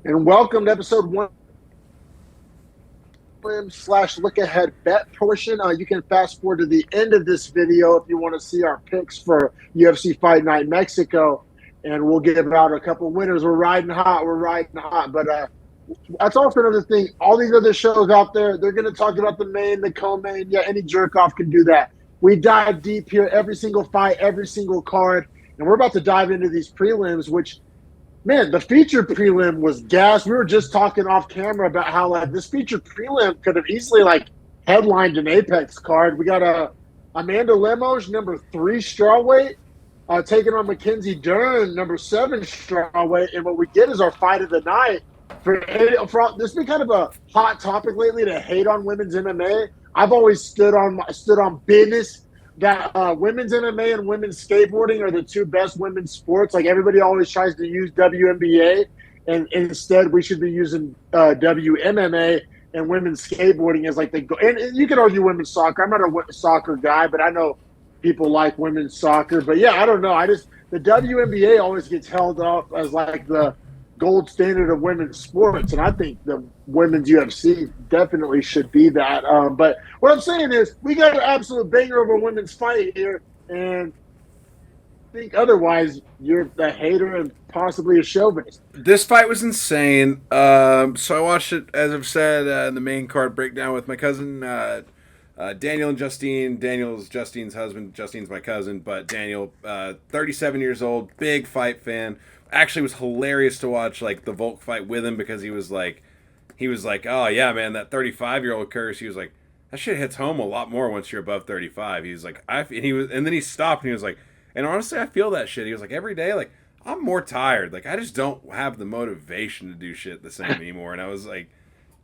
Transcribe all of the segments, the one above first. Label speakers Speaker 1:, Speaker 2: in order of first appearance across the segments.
Speaker 1: And welcome to episode one slash look ahead bet portion. You can fast forward to the end of this video if you want to see our picks for UFC Fight Night Mexico, and we'll give out a couple winners. We're riding hot. But that's also another thing. All these other shows out there, they're going to talk about the main, the co-main. Yeah, any jerk off can do that. We dive deep here, every single fight, every single card, and we're about to dive into these prelims, which, man, the feature prelim was gas. We were just talking off camera about how this feature prelim could have easily headlined an Apex card. We got Amanda Lemos, number 3 strawweight, taking on Mackenzie Dern, number 7 strawweight, and what we get is our fight of the night. For this has been kind of a hot topic lately to hate on women's MMA. I've always stood on business that women's MMA and women's skateboarding are the two best women's sports. Like, everybody always tries to use WNBA, and instead we should be using WMMA and women's skateboarding as like the. And you can argue women's soccer. I'm not a soccer guy, but I know people like women's soccer. But yeah, I don't know. The WNBA always gets held up as like the gold standard of women's sports, and I think the women's UFC definitely should be that. But what I'm saying is, we got an absolute banger of a women's fight here, and I think otherwise you're a hater and possibly a chauvinist.
Speaker 2: This fight was insane. So I watched it, as I've said, in the main card breakdown with my cousin Daniel and Justine. Daniel's Justine's husband. Justine's my cousin, but Daniel, 37 years old, big fight fan. Actually, was hilarious to watch the Volk fight with him because he was like, oh yeah, man, that 35-year-old curse. He was like, that shit hits home a lot more once you're above 35. He was like, and then he stopped and he was like, and honestly, I feel that shit. He was like, every day, I'm more tired. I just don't have the motivation to do shit the same anymore. And I was like,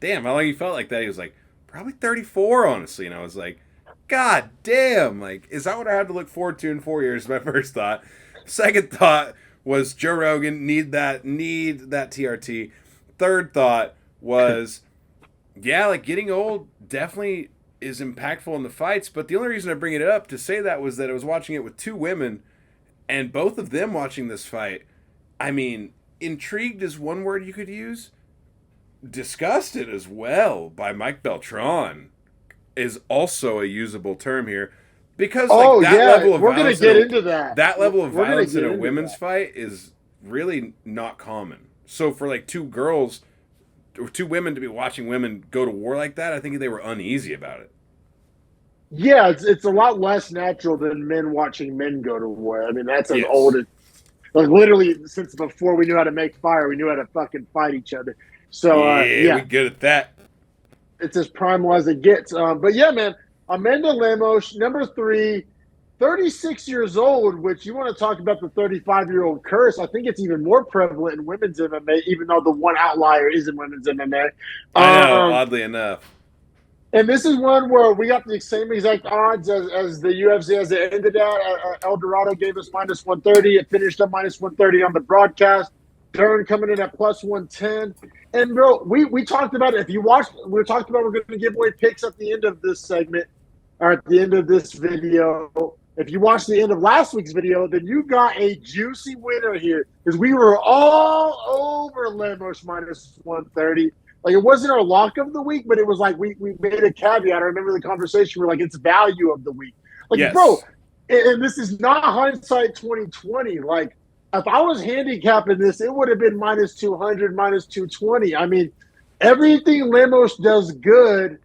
Speaker 2: damn, how long you felt like that? He was like, probably 34, honestly. And I was like, God damn, is that what I have to look forward to in 4 years? My first thought. Second thought was Joe Rogan, need that TRT. Third thought was, yeah, getting old definitely is impactful in the fights, but the only reason I bring it up to say that was that I was watching it with two women, and both of them watching this fight, I mean, intrigued is one word you could use. Disgusted as well by Mike Beltran is also a usable term here. Because level of
Speaker 1: we're gonna get into that.
Speaker 2: That level of violence in a women's fight is really not common. So for two girls or two women to be watching women go to war like that, I think they were uneasy about it.
Speaker 1: Yeah, it's a lot less natural than men watching men go to war. I mean, that's as old as literally since before we knew how to make fire, we knew how to fucking fight each other. So
Speaker 2: we're good at that.
Speaker 1: It's as primal as it gets. But yeah, man. Amanda Lemos, number 3, 36 years old, which you want to talk about the 35-year-old curse. I think it's even more prevalent in women's MMA, even though the one outlier is in women's MMA.
Speaker 2: I know, oddly enough.
Speaker 1: And this is one where we got the same exact odds as the UFC as it ended at. El Dorado gave us minus 130. It finished up minus 130 on the broadcast. Dern coming in at plus 110. And bro, we talked about it. If you watched, we talked about we're going to give away picks at the end of this segment or at the end of this video. If you watched the end of last week's video, then you got a juicy winner here because we were all over Lemos minus 130. It wasn't our lock of the week, but it was we made a caveat. I remember the conversation. We're it's value of the week.
Speaker 2: Yes.
Speaker 1: Bro, and this is not hindsight 2020. If I was handicapping this, it would have been minus 200, minus 220. I mean, everything Lemos does good,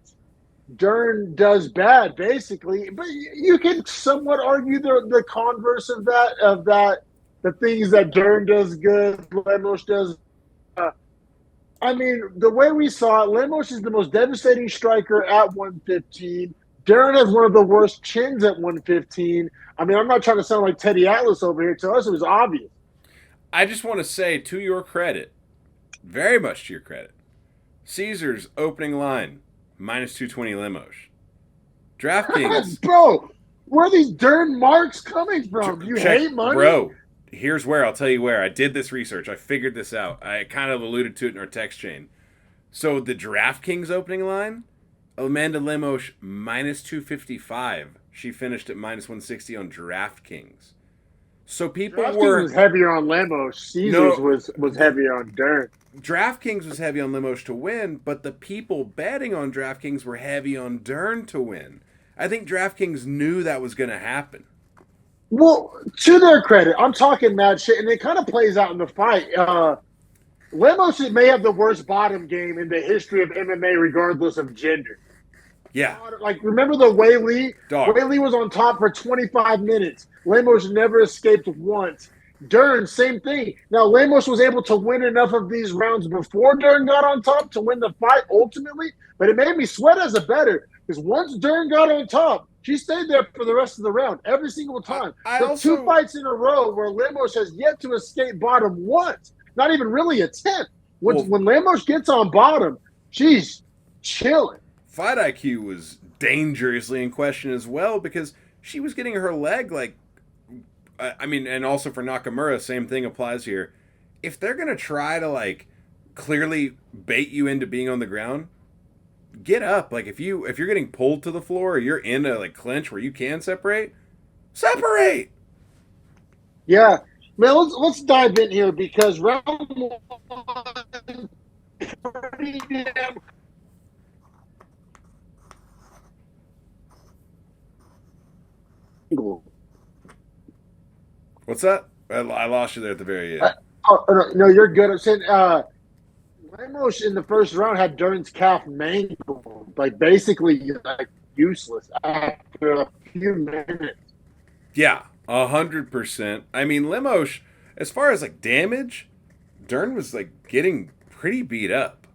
Speaker 1: Dern does bad, basically. But you can somewhat argue the converse of that, the things that Dern does good, Lemos does. I mean, the way we saw it, Lemos is the most devastating striker at 115. Dern has one of the worst chins at 115. I mean, I'm not trying to sound like Teddy Atlas over here. To us, it was obvious.
Speaker 2: I just want to say, to your credit, very much to your credit, Caesar's opening line, minus 220 Lemos. DraftKings.
Speaker 1: Bro, where are these Dern marks coming from? You hate money?
Speaker 2: Bro, here's where. I'll tell you where. I did this research. I figured this out. I kind of alluded to it in our text chain. So the DraftKings opening line, Amanda Lemos, minus 255. She finished at minus 160 on DraftKings. So people
Speaker 1: DraftKings was heavier on Lemos. Caesars
Speaker 2: no
Speaker 1: was heavier on Dern.
Speaker 2: DraftKings was heavy on Lemos to win, but the people betting on DraftKings were heavy on Dern to win. I think DraftKings knew that was going to happen.
Speaker 1: Well, to their credit, I'm talking mad shit, and it kind of plays out in the fight. Lemos may have the worst bottom game in the history of MMA, regardless of gender.
Speaker 2: Yeah.
Speaker 1: Like, remember the Wei Li?
Speaker 2: Dog.
Speaker 1: Wei Li was on top for 25 minutes. Lemos never escaped once. Dern, same thing. Now, Lemos was able to win enough of these rounds before Dern got on top to win the fight ultimately, but it made me sweat as a bettor because once Dern got on top, she stayed there for the rest of the round every single time. Two fights in a row where Lemos has yet to escape bottom once, not even really attempt. When Lemos gets on bottom, she's chilling.
Speaker 2: Fight IQ was dangerously in question as well because she was getting her leg and also for Nakamura, same thing applies here. If they're going to try to clearly bait you into being on the ground, get up. Like if you're getting pulled to the floor or you're in a clinch where you can separate.
Speaker 1: Yeah. Man, let's dive in here because round one, pretty damn.
Speaker 2: What's that? I lost you there at the very end.
Speaker 1: No, you're good. I'm saying Lemos in the first round had Dern's calf mangled, basically useless after a few minutes.
Speaker 2: Yeah, 100%. I mean, Lemos, as far as damage, Dern was getting pretty beat up,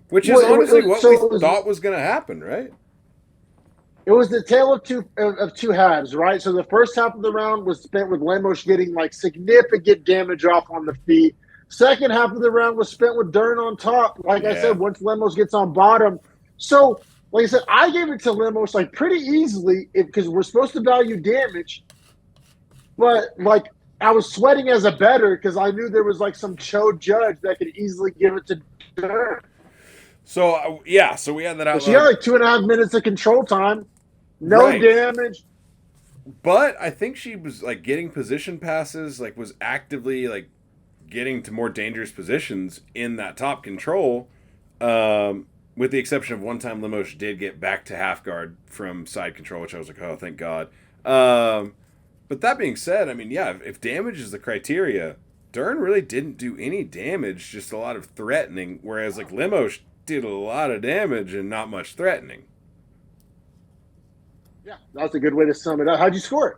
Speaker 2: which is honestly what we thought was going to happen, right?
Speaker 1: It was the tale of two halves, right? So the first half of the round was spent with Lemos getting significant damage off on the feet. Second half of the round was spent with Dern on top. I said, once Lemos gets on bottom. So, like I said, I gave it to Lemos pretty easily because we're supposed to value damage. But I was sweating as a bettor because I knew there was some chode judge that could easily give it to Dern.
Speaker 2: So so we had that out.
Speaker 1: She had 2.5 minutes of control time, no damage.
Speaker 2: But I think she was getting position passes, was actively getting to more dangerous positions in that top control. With the exception of one time Lemos did get back to half guard from side control, which I was like, oh, thank God. But that being said, I mean, yeah, if damage is the criteria, Dern really didn't do any damage, just a lot of threatening, whereas Lemos did a lot of damage and not much threatening.
Speaker 1: Yeah, that's a good way to sum it up. How'd you score it?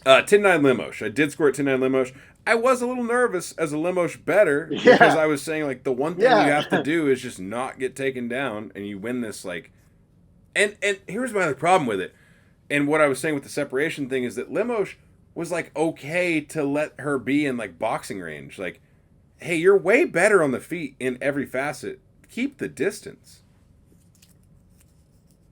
Speaker 2: 10-9 Lemos. I did score at 10-9 Lemos. I was a little nervous as a Lemos bettor because I was saying the one thing you have to do is just not get taken down and you win this and here's my other problem with it. And what I was saying with the separation thing is that Lemos was okay to let her be in boxing range. Hey, you're way better on the feet in every facet. Keep the distance.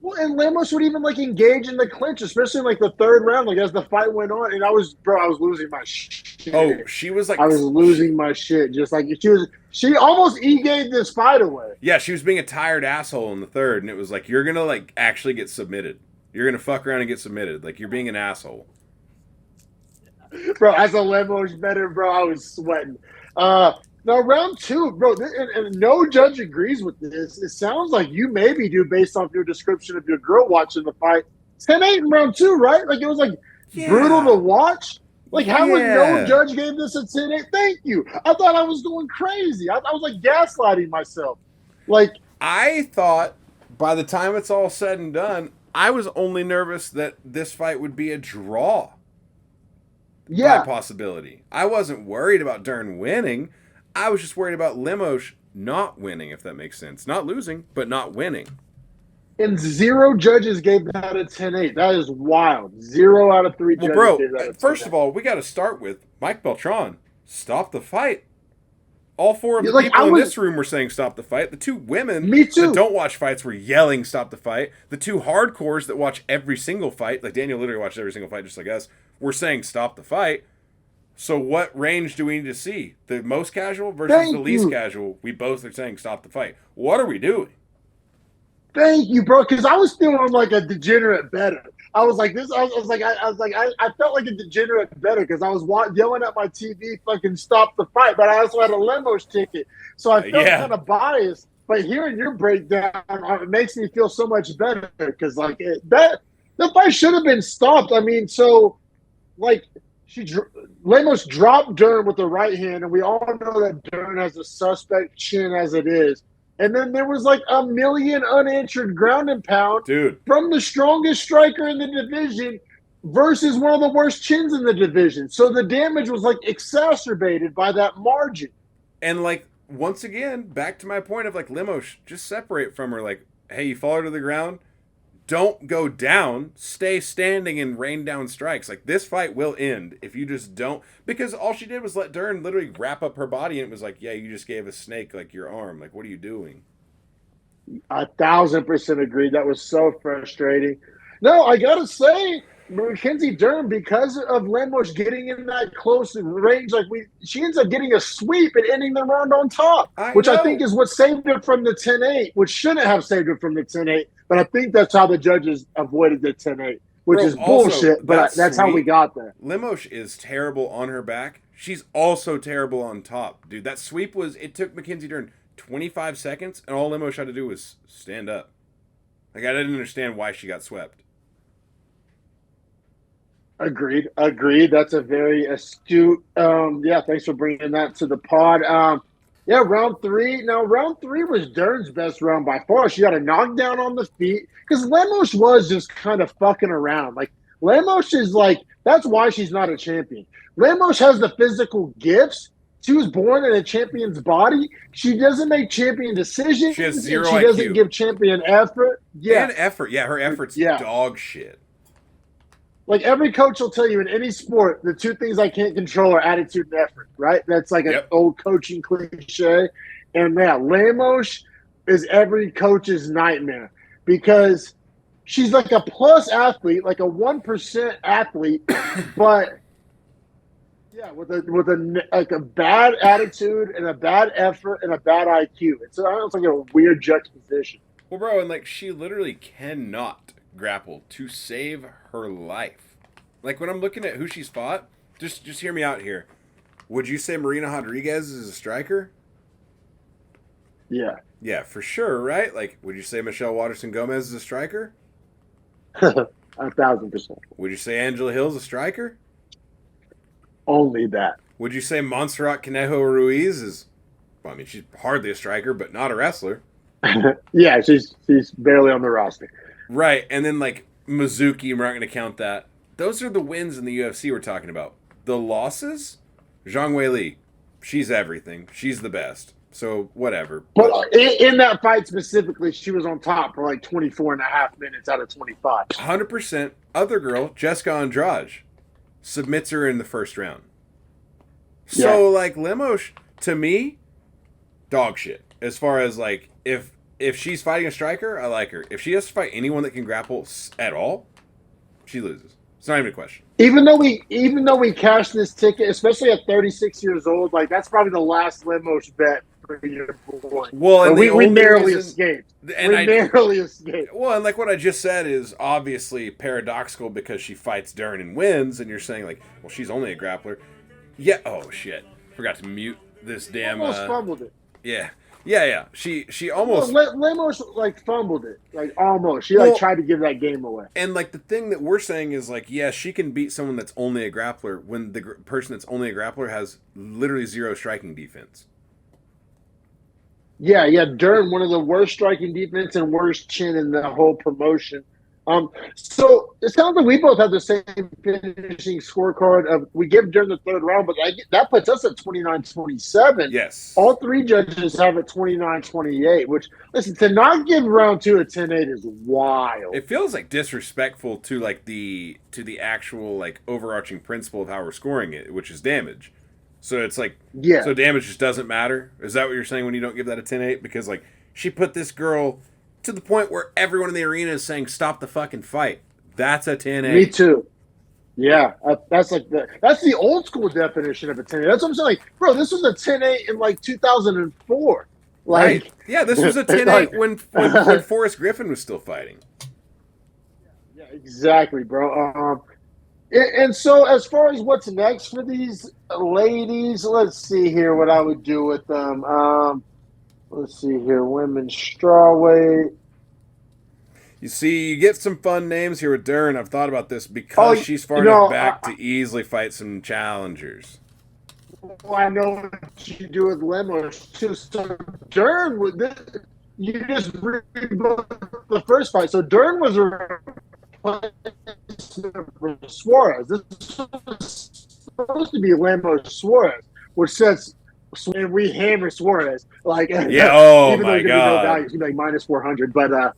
Speaker 1: Well, and Lemos would even engage in the clinch, especially in the third round, as the fight went on. And I was losing my shit.
Speaker 2: Oh, she was
Speaker 1: I was losing my shit. Just she almost gave this fight away.
Speaker 2: Yeah, she was being a tired asshole in the third, and it was you're gonna actually get submitted. You're gonna fuck around and get submitted. You're being an asshole.
Speaker 1: Bro, as a Lemos bettor, bro, I was sweating. Now, round two, bro, and no judge agrees with this. It sounds like you maybe do based off your description of your girl watching the fight. 10-8 in round two, right? It was brutal to watch. How would no judge gave this a 10-8? Thank you. I thought I was going crazy. I was gaslighting myself.
Speaker 2: I thought by the time it's all said and done, I was only nervous that this fight would be a draw.
Speaker 1: Yeah.
Speaker 2: By possibility. I wasn't worried about Dern winning. I was just worried about Lemos not winning, if that makes sense. Not losing, but not winning.
Speaker 1: And 0 judges gave that a 10-8. That is wild. 0 out of 3 judges gave that a 10-8.
Speaker 2: First of all, we got to start with Mike Beltran. Stop the fight. All 4 of the people in this room were saying stop the fight. The 2 women that don't watch fights were yelling stop the fight. The 2 hardcores that watch every single fight, Daniel literally watched every single fight just like us, were saying stop the fight. So what range do we need to see? The most casual versus the least casual? We both are saying stop the fight. What are we doing?
Speaker 1: Thank you, bro, because I was feeling like a degenerate bettor. I was like this. I felt like a degenerate better because I was yelling at my TV, fucking stop the fight. But I also had a Lemos ticket, so I felt kind of biased. But hearing your breakdown, it makes me feel so much better because like the fight should have been stopped. I mean, so like Lemos dropped Dern with the right hand, and we all know that Dern has a suspect chin as it is. And then there was like a million unanswered ground and pound from the strongest striker in the division versus one of the worst chins in the division. So the damage was like exacerbated by that margin.
Speaker 2: And like, once again, back to my point of like, Lemos, just separate from her. Like, hey, you fall her to the ground. Don't go down. Stay standing and rain down strikes. Like, this fight will end if you just don't. Because all she did was let Dern literally wrap up her body, and it was like, yeah, you just gave a snake, like, your arm. Like, what are you doing?
Speaker 1: 1,000% agreed. That was so frustrating. No, I got to say, Mackenzie Dern, because of Lemos getting in that close range, she ends up getting a sweep and ending the round on top, which I think is what saved her from the 10-8, which shouldn't have saved her from the 10-8. But I think that's how the judges avoided the 10-8, which is bullshit, but that's how we got there.
Speaker 2: Lemos is terrible on her back. She's also terrible on top. Dude, that sweep it took Mackenzie Dern 25 seconds, and all Lemos had to do was stand up. Like, I didn't understand why she got swept.
Speaker 1: Agreed. That's a very astute. Thanks for bringing that to the pod. Round 3. Now, round 3 was Dern's best round by far. She got a knockdown on the feet because Lemos was just kind of fucking around. Like, Lemos is like, that's why she's not a champion. Lemos has the physical gifts. She was born in a champion's body. She doesn't make champion decisions.
Speaker 2: She has zero
Speaker 1: IQ. She doesn't give champion effort. Yeah.
Speaker 2: And effort. Yeah, her effort's dog shit.
Speaker 1: Like, every coach will tell you in any sport, the two things I can't control are attitude and effort, right? That's like an old coaching cliche. And Lemos is every coach's nightmare because she's like a plus athlete, like a 1% athlete, but with a bad attitude and a bad effort and a bad IQ. It's like a weird juxtaposition.
Speaker 2: Well, bro, and like, she literally cannot grapple to save her life. Like, when I'm looking at who she's fought, just hear me out here. Would you say Marina Rodriguez is a striker? Yeah, for sure, right? Like, would you say Michelle Waterson Gomez is a striker?
Speaker 1: 1,000%.
Speaker 2: Would you say Angela Hill's a striker?
Speaker 1: Only that.
Speaker 2: Would you say Montserrat Conejo Ruiz is, well, I mean, she's hardly a striker, but not a wrestler.
Speaker 1: Yeah, she's barely on the roster.
Speaker 2: Right, and then like Mizuki, we're not going to count that. Those are the wins in the UFC we're talking about. The losses, Zhang Weili, she's everything. She's the best. So whatever.
Speaker 1: But in that fight specifically, she was on top for like 24 and a half minutes out of 25.
Speaker 2: 100%. Other girl, Jessica Andrade, submits her in the first round. So like, Lemos, to me, dog shit. As far as like, if she's fighting a striker, I like her. If she has to fight anyone that can grapple at all, she loses. It's not even a question.
Speaker 1: Even though we cashed this ticket, especially at 36 years old, like, that's probably the last Lemos bet for your boy.
Speaker 2: Well, and
Speaker 1: we narrowly escaped. Narrowly escaped.
Speaker 2: Well, and like what I just said is obviously paradoxical because she fights Dern and wins, and you're saying like, well, she's only a grappler. Yeah. Oh shit! Forgot to mute this damn.
Speaker 1: Almost fumbled it.
Speaker 2: Yeah. She almost
Speaker 1: Lemos like fumbled it, like almost. She tried to give that game away.
Speaker 2: And like, the thing that we're saying is like, yeah, she can beat someone that's only a grappler when the person that's only a grappler has literally zero striking defense.
Speaker 1: Yeah, Dern, one of the worst striking defense and worst chin in the whole promotion. So it sounds like we both have the same finishing scorecard of we give Dern the third round, but that puts us at 29-27.
Speaker 2: Yes.
Speaker 1: All three judges have it 29-28, which, listen, to not give round 2 a 10-8 is wild.
Speaker 2: It feels like disrespectful to like the actual like overarching principle of how we're scoring it, which is damage. So it's like, so damage just doesn't matter? Is that what you're saying when you don't give that a 10-8? Because like, she put this girl to the point where everyone in the arena is saying, stop the fucking fight. That's a 10-8.
Speaker 1: Me too. Yeah, that's the old school definition of a 10-8. That's what I'm saying. Like, bro, this was a 10-8 in like 2004. Like,
Speaker 2: right. Yeah, this was a 10-8 when Forrest Griffin was still fighting.
Speaker 1: Yeah, Exactly, bro. And so as far as what's next for these ladies, let's see here what I would do with them. Let's see here, women's strawweight.
Speaker 2: You see, you get some fun names here with Dern. I've thought about this
Speaker 1: Oh,
Speaker 2: because she's far enough back
Speaker 1: I,
Speaker 2: to easily fight some challengers.
Speaker 1: well, I know what you do with Lemos too. So Dern, you just read the first fight. So Dern was a replacement for Suarez. This was supposed to be Lemos Suarez, which says and we hammer Suarez. Like,
Speaker 2: Yeah. Oh
Speaker 1: even though
Speaker 2: my
Speaker 1: he's gonna be no value,
Speaker 2: god,
Speaker 1: he's gonna be like minus 400. But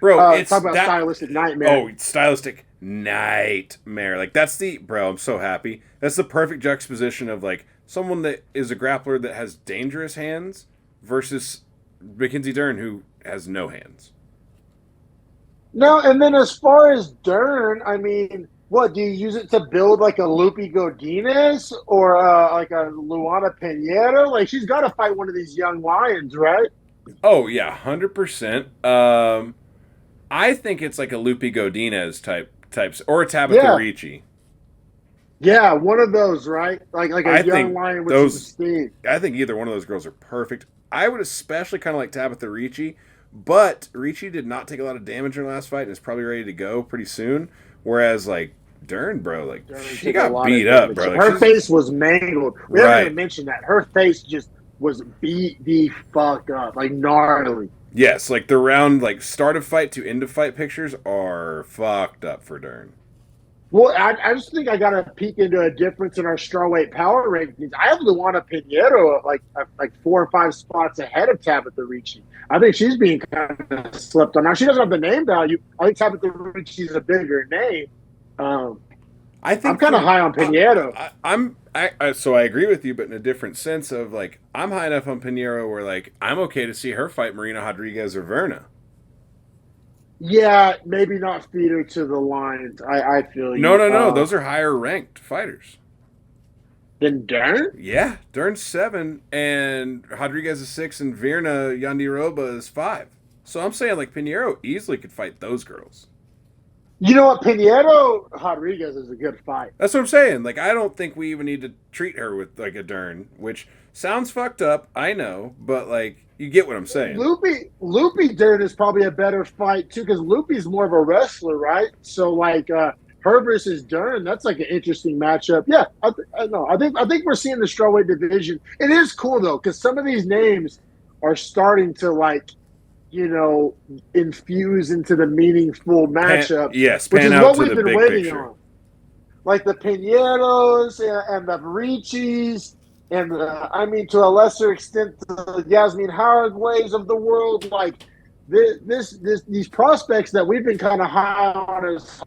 Speaker 2: bro, it's
Speaker 1: talk about
Speaker 2: that.
Speaker 1: stylistic nightmare.
Speaker 2: Oh, stylistic nightmare. Like that's the bro. I'm so happy. That's the perfect juxtaposition of like someone that is a grappler that has dangerous hands versus Mackenzie Dern who has no hands.
Speaker 1: No, and then as far as Dern, I mean, what do you use it to build like a Lupe Godinez or like a Luana Pinheiro? Like she's got to fight one of these young lions, right?
Speaker 2: Oh yeah, 100%. I think it's like a Lupe Godinez types or a Tabitha
Speaker 1: Yeah,
Speaker 2: Ricci.
Speaker 1: yeah, one of those, right? Like
Speaker 2: I
Speaker 1: a young
Speaker 2: think
Speaker 1: lion with some
Speaker 2: those.
Speaker 1: steam.
Speaker 2: I think either one of those girls are perfect. I would especially kind of like Tabitha Ricci, but Ricci did not take a lot of damage in her last fight and is probably ready to go pretty soon. Whereas like Dern, bro, like
Speaker 1: Dern
Speaker 2: she
Speaker 1: took a
Speaker 2: got
Speaker 1: lot of
Speaker 2: beat up,
Speaker 1: damage.
Speaker 2: bro. Like,
Speaker 1: Her face was mangled. We haven't
Speaker 2: right.
Speaker 1: even mentioned that. Her face just was beat the fuck up, like gnarly.
Speaker 2: Yes, like the round, like start of fight to end of fight pictures are fucked up for Dern.
Speaker 1: Well, I just think I got to peek into a difference in our strawweight power rankings. I have Luana Pinheiro like 4 or 5 spots ahead of Tabitha Ricci. I think she's being kind of slept on. Now she doesn't have the name value. I think Tabitha Ricci's a bigger name.
Speaker 2: I think
Speaker 1: I'm kind of high on Pinheiro.
Speaker 2: So I agree with you, but in a different sense of like I'm high enough on Pinheiro where like I'm okay to see her fight Marina Rodriguez or Verna.
Speaker 1: Yeah, maybe not feed her to the lines. I feel you.
Speaker 2: No. Those are higher ranked fighters.
Speaker 1: Then Dern?
Speaker 2: Yeah, Dern's 7 and Rodriguez is 6 and Verna Yandiroba is 5. So I'm saying like Pinheiro easily could fight those girls.
Speaker 1: You know what? Pinheiro Rodriguez is a good fight.
Speaker 2: That's what I'm saying. Like I don't think we even need to treat her with like a Dern, which sounds fucked up, I know, but like you get what I'm saying.
Speaker 1: Lupe Dern is probably a better fight too because Lupe's more of a wrestler, right? So like her versus Dern, that's like an interesting matchup. Yeah, I think we're seeing the strawweight division. It is cool though because some of these names are starting to like infuse into the meaningful matchup.
Speaker 2: Pan
Speaker 1: which is
Speaker 2: out
Speaker 1: what
Speaker 2: to
Speaker 1: we've
Speaker 2: the
Speaker 1: been
Speaker 2: big
Speaker 1: waiting
Speaker 2: picture.
Speaker 1: on. Like the Pinheiros and the Ricci's. And to a lesser extent, the Yasmin Howard-Ways of the world, like these prospects that we've been kind of high on as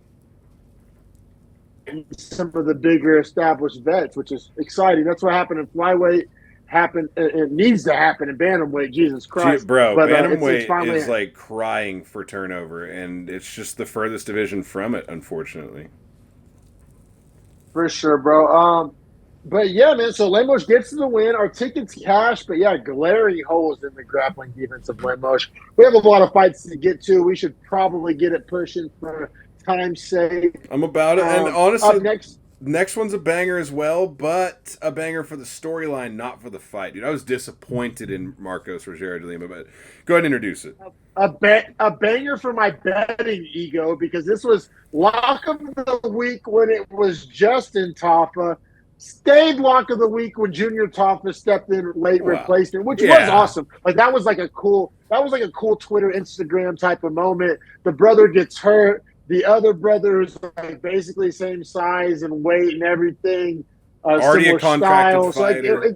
Speaker 1: some of the bigger established vets, which is exciting. That's what happened in flyweight. It needs to happen in bantamweight. Jesus Christ,
Speaker 2: Bro,
Speaker 1: but
Speaker 2: bantamweight is like crying for turnover, and it's just the furthest division from it, unfortunately.
Speaker 1: For sure, bro. But yeah, man. So Lemos gets to the win. Our tickets cash, but yeah, glaring holes in the grappling defense of Lemos. We have a lot of fights to get to. We should probably get it pushing for time's sake.
Speaker 2: I'm about it, and honestly,
Speaker 1: up
Speaker 2: next one's a banger as well, but a banger for the storyline, not for the fight. Dude, I was disappointed in Marcos Rogerio de Lima, but go ahead and introduce it.
Speaker 1: A banger for my betting ego because this was lock of the week when it was Justin Tafa. Stayed lock of the week when Junior Tafa stepped in late replacement, which was awesome. Like that was like a cool Twitter, Instagram type of moment. The brother gets hurt. The other brother is like basically same size and weight and everything.
Speaker 2: Already a contracted
Speaker 1: style.
Speaker 2: fighter.
Speaker 1: So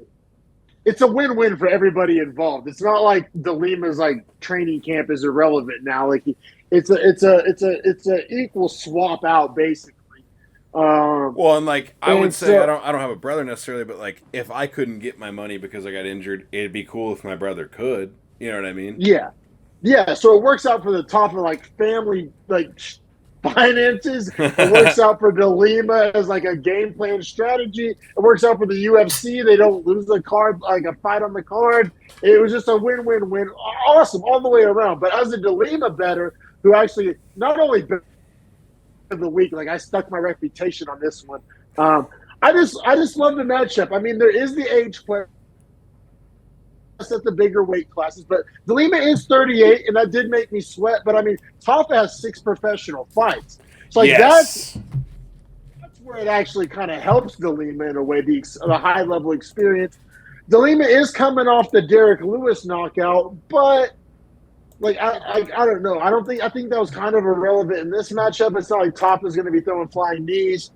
Speaker 1: it's a win-win for everybody involved. It's not like De Lima's like training camp is irrelevant now. Like it's a equal swap out basically.
Speaker 2: Well, and like I would say, I don't have a brother necessarily, but like if I couldn't get my money because I got injured, it'd be cool if my brother could. You know what I mean?
Speaker 1: Yeah. So it works out for the top of like family finances. It works out for De Lima as like a game plan strategy. It works out for the UFC. They don't lose the card like a fight on the card. It was just a win-win-win. Awesome all the way around. But as a De Lima bettor who actually not only of the week. Like I stuck my reputation on this one. I just love the matchup. I mean, there is the age play at the bigger weight classes, but De Lima is 38, and that did make me sweat. But I mean, Tafa has 6 professional fights, so like
Speaker 2: Yes.
Speaker 1: that's where it actually kind of helps De Lima in a way, the high level experience. De Lima is coming off the Derek Lewis knockout, but like I don't know. I think that was kind of irrelevant in this matchup. It's not like Tafa's going to be throwing flying knees.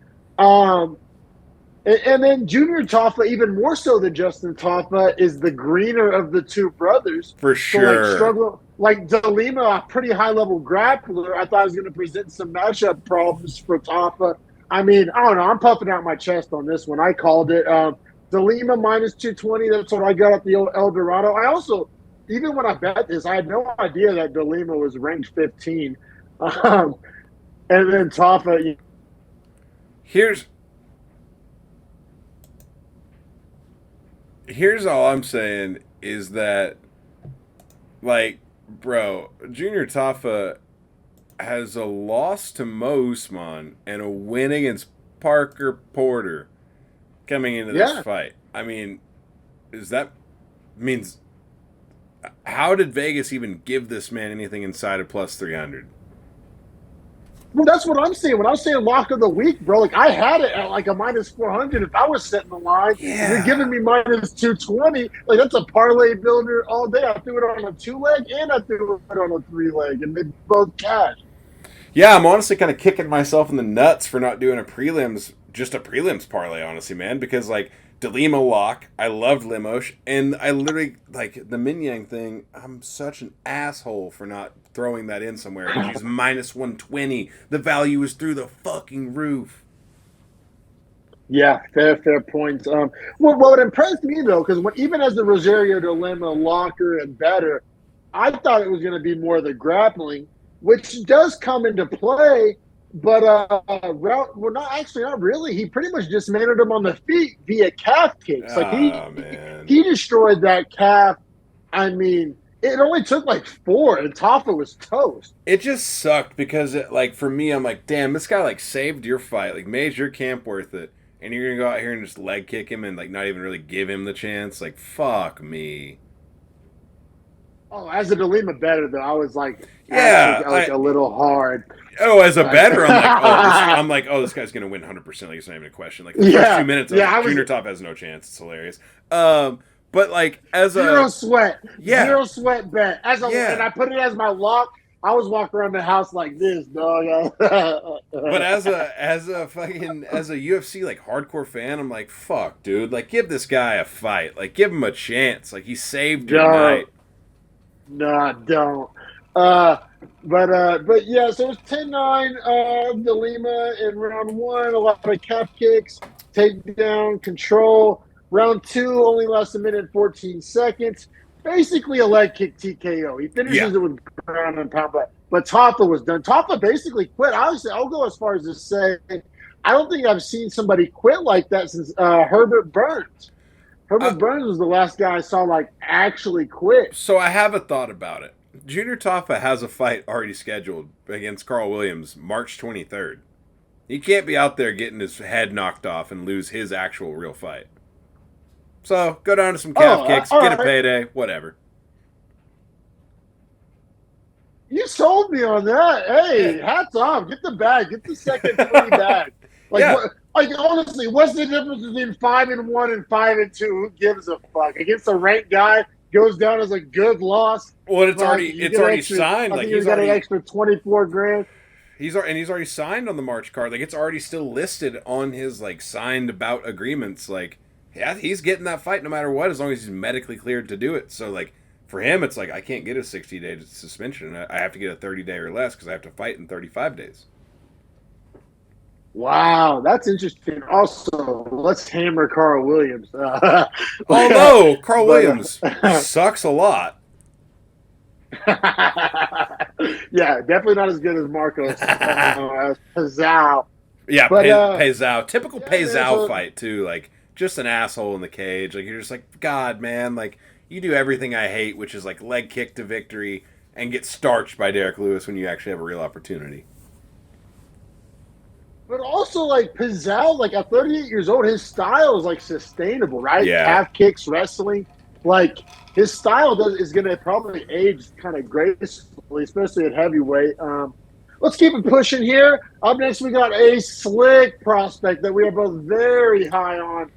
Speaker 1: And then Junior Tafa, even more so than Justin Tafa, is the greener of the two brothers.
Speaker 2: For sure.
Speaker 1: So like De Lima, a pretty high level grappler, I thought was going to present some matchup problems for Tafa. I mean, I don't know. I'm puffing out my chest on this one. I called it. De Lima minus 220. That's what I got at the El Dorado. I also, even when I bet this, I had no idea that De Lima was ranked 15. And then Tafa.
Speaker 2: Here's all I'm saying is that, like, bro, Junior Tafa has a loss to Mo Usman and a win against Parker Porter coming into this fight. I mean, how did Vegas even give this man anything inside of plus 300?
Speaker 1: Well, that's what I'm saying. When I was saying lock of the week, bro, like I had it at like a minus 400 if I was setting the line.
Speaker 2: Yeah.
Speaker 1: They're giving me minus 220. Like that's a parlay builder all day. I threw it on a 2-leg and I threw it on a 3-leg, and they both cash.
Speaker 2: Yeah, I'm honestly kind of kicking myself in the nuts for not doing just a prelims parlay, honestly, man, because like De Lima lock, I loved Lemos, and I literally, like, the Mingyang thing, I'm such an asshole for not throwing that in somewhere. He's minus 120. The value is through the fucking roof.
Speaker 1: Yeah, fair points. What impressed me, though, because even as the Rogerio de Lima locker and better, I thought it was going to be more the grappling, which does come into play. But not really. He pretty much dismantled him on the feet via calf kicks. Like he destroyed that calf. I mean, it only took like 4, and Tafa was toast.
Speaker 2: It just sucked because for me, I'm like, damn, this guy like saved your fight, like made your camp worth it, and you're gonna go out here and just leg kick him and like not even really give him the chance. Like, fuck me.
Speaker 1: Oh, as a De Lima better though, I was like, a little hard.
Speaker 2: Oh, as a better, I'm like, this guy's gonna win 100%. Like it's not even a question. Like the first 2 minutes, Junior Tafa has no chance. It's hilarious. But like as
Speaker 1: zero sweat bet. And I put it as my lock. I was walking around the house like this, dog.
Speaker 2: But as a UFC like hardcore fan, I'm like, fuck, dude. Like, give this guy a fight. Like, give him a chance. Like, he saved your night.
Speaker 1: No, don't. But yeah, so it was 10-9 De Lima in round 1. A lot of calf kicks, takedown, control. Round 2 only lasts 1 minute and 14 seconds. Basically a leg kick TKO. He finishes it with ground and pound, but Tafa was done. Tafa basically quit. I'll go as far as to say I don't think I've seen somebody quit like that since Herbert Burns. Herbert Burns was the last guy I saw like actually quit.
Speaker 2: So I have a thought about it. Junior Tafa has a fight already scheduled against Carl Williams March 23rd. He can't be out there getting his head knocked off and lose his actual real fight. So go down to some calf kicks, get a payday, whatever.
Speaker 1: You sold me on that. Hey, hats off. Get the bag. Get the second free bag. Honestly, what's the difference between 5-1 and 5-2? Who gives a fuck? Against a ranked guy, goes down as a good loss.
Speaker 2: Well, it's already signed.
Speaker 1: Like he's got an extra $24,000.
Speaker 2: He's already signed on the March card. Like it's already still listed on his like signed bout agreements. Like, yeah, he's getting that fight no matter what, as long as he's medically cleared to do it. So like for him, it's like I can't get a 60-day suspension. I have to get a 30-day or less because I have to fight in 35 days.
Speaker 1: Wow, that's interesting. Also, let's hammer Carl Williams.
Speaker 2: Although Carl Williams sucks a lot.
Speaker 1: Yeah, definitely not as good as Marcos as Pazao.
Speaker 2: Yeah, Pazao. Typical Pazao fight too. Like just an asshole in the cage. Like you're just like, God, man. Like you do everything I hate, which is like leg kick to victory and get starched by Derek Lewis when you actually have a real opportunity.
Speaker 1: But also, like, Pizzelle, like, at 38 years old, his style is, like, sustainable, right?
Speaker 2: Yeah.
Speaker 1: Calf kicks, wrestling. Like, his style is going to probably age kind of gracefully, especially at heavyweight. Let's keep it pushing here. Up next, we got a slick prospect that we are both very high on.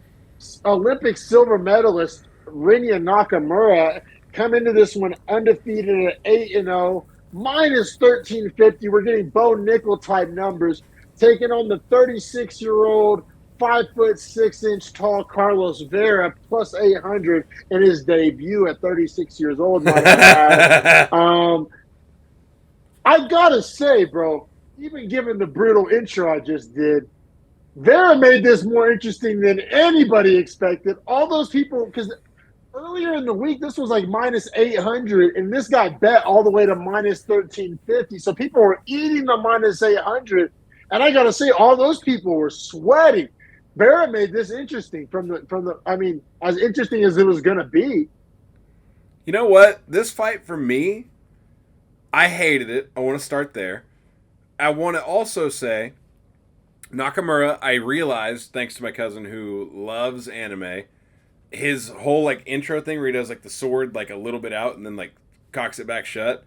Speaker 1: Olympic silver medalist Rinya Nakamura come into this one undefeated at 8-0, minus 1350. We're getting Bo Nickel type numbers, taking on the 36-year-old, 5'6" tall Carlos Vera, plus 800 in his debut at 36 years old, might I add. I gotta say, bro, even given the brutal intro I just did, Vera made this more interesting than anybody expected. All those people, because earlier in the week, this was like minus 800, and this got bet all the way to minus 1350. So people were eating the minus 800. And I got to say, all those people were sweating. Vera made this interesting I mean, as interesting as it was going to be.
Speaker 2: You know what? This fight for me, I hated it. I want to start there. I want to also say Nakamura, I realized, thanks to my cousin who loves anime, his whole like intro thing where he does like the sword like a little bit out and then like cocks it back shut.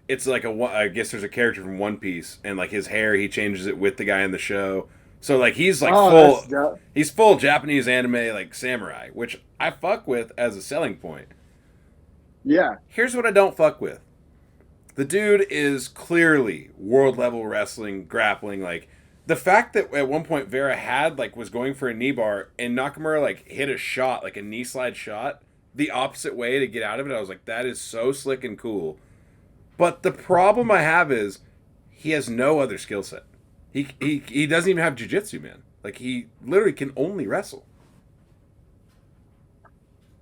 Speaker 2: It's like I guess there's a character from One Piece and like his hair he changes it with the guy in the show. So like he's like he's full Japanese anime like samurai, which I fuck with as a selling point.
Speaker 1: Yeah.
Speaker 2: Here's what I don't fuck with. The dude is clearly world level wrestling, grappling. Like the fact that at one point Vera was going for a knee bar and Nakamura like hit a shot, like a knee slide shot, the opposite way to get out of it. I was like, that is so slick and cool. But the problem I have is he has no other skill set. He doesn't even have jiu-jitsu, man. Like he literally can only wrestle.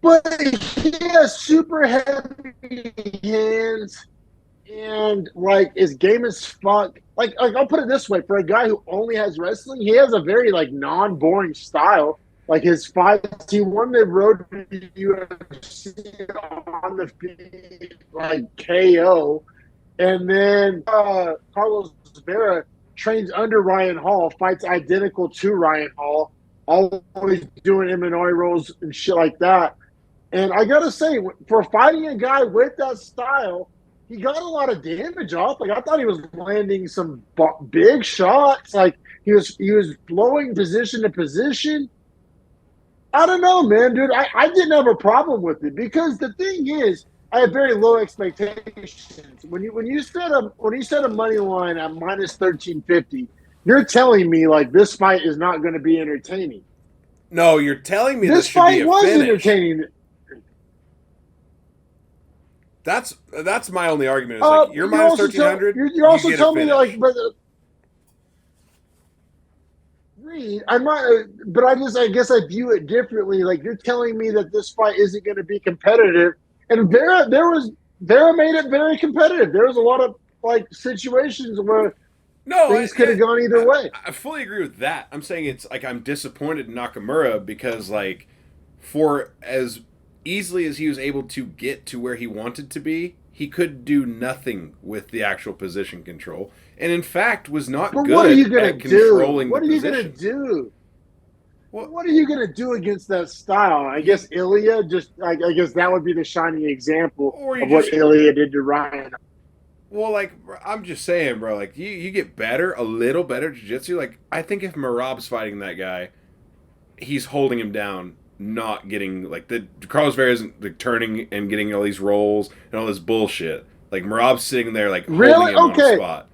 Speaker 1: But he has super heavy hands. And like his game is fuck. Like I'll put it this way: for a guy who only has wrestling, he has a very like non-boring style. Like his fights, he won the road to the UFC on the feet, like KO. And then Carlos Vera trains under Ryan Hall, fights identical to Ryan Hall, always doing M&A rolls and shit like that. And I gotta say, for fighting a guy with that style, he got a lot of damage off. Like I thought he was landing some big shots. Like he was flowing position to position. I don't know, man, dude. I didn't have a problem with it because the thing is, I have very low expectations. When you set a money line at minus 1350, you're telling me like this fight is not going to be entertaining.
Speaker 2: No, you're telling me
Speaker 1: this
Speaker 2: should
Speaker 1: fight
Speaker 2: be a
Speaker 1: was
Speaker 2: finish.
Speaker 1: Entertaining.
Speaker 2: That's my only argument. Is like you're minus 1300.
Speaker 1: You're also telling me like, but I guess I view it differently. Like you're telling me that this fight isn't going to be competitive, and Vera made it very competitive. There was a lot of like situations where things could have gone either way.
Speaker 2: I fully agree with that. I'm saying it's like I'm disappointed in Nakamura because like for as easily as he was able to get to where he wanted to be, he could do nothing with the actual position control, and in fact was not good at controlling the position.
Speaker 1: What are you going to do? What are you going to do against that style? I guess Ilya I guess that would be the shining example of what Ilya did to Ryan.
Speaker 2: Well, like, I'm just saying, bro, like, you get better, a little better jiu-jitsu. Like, I think if Merab's fighting that guy, he's holding him down, not getting, like, Carlos Vera isn't, like, turning and getting all these rolls and all this bullshit. Like, Merab's sitting there, like, holding him on the spot.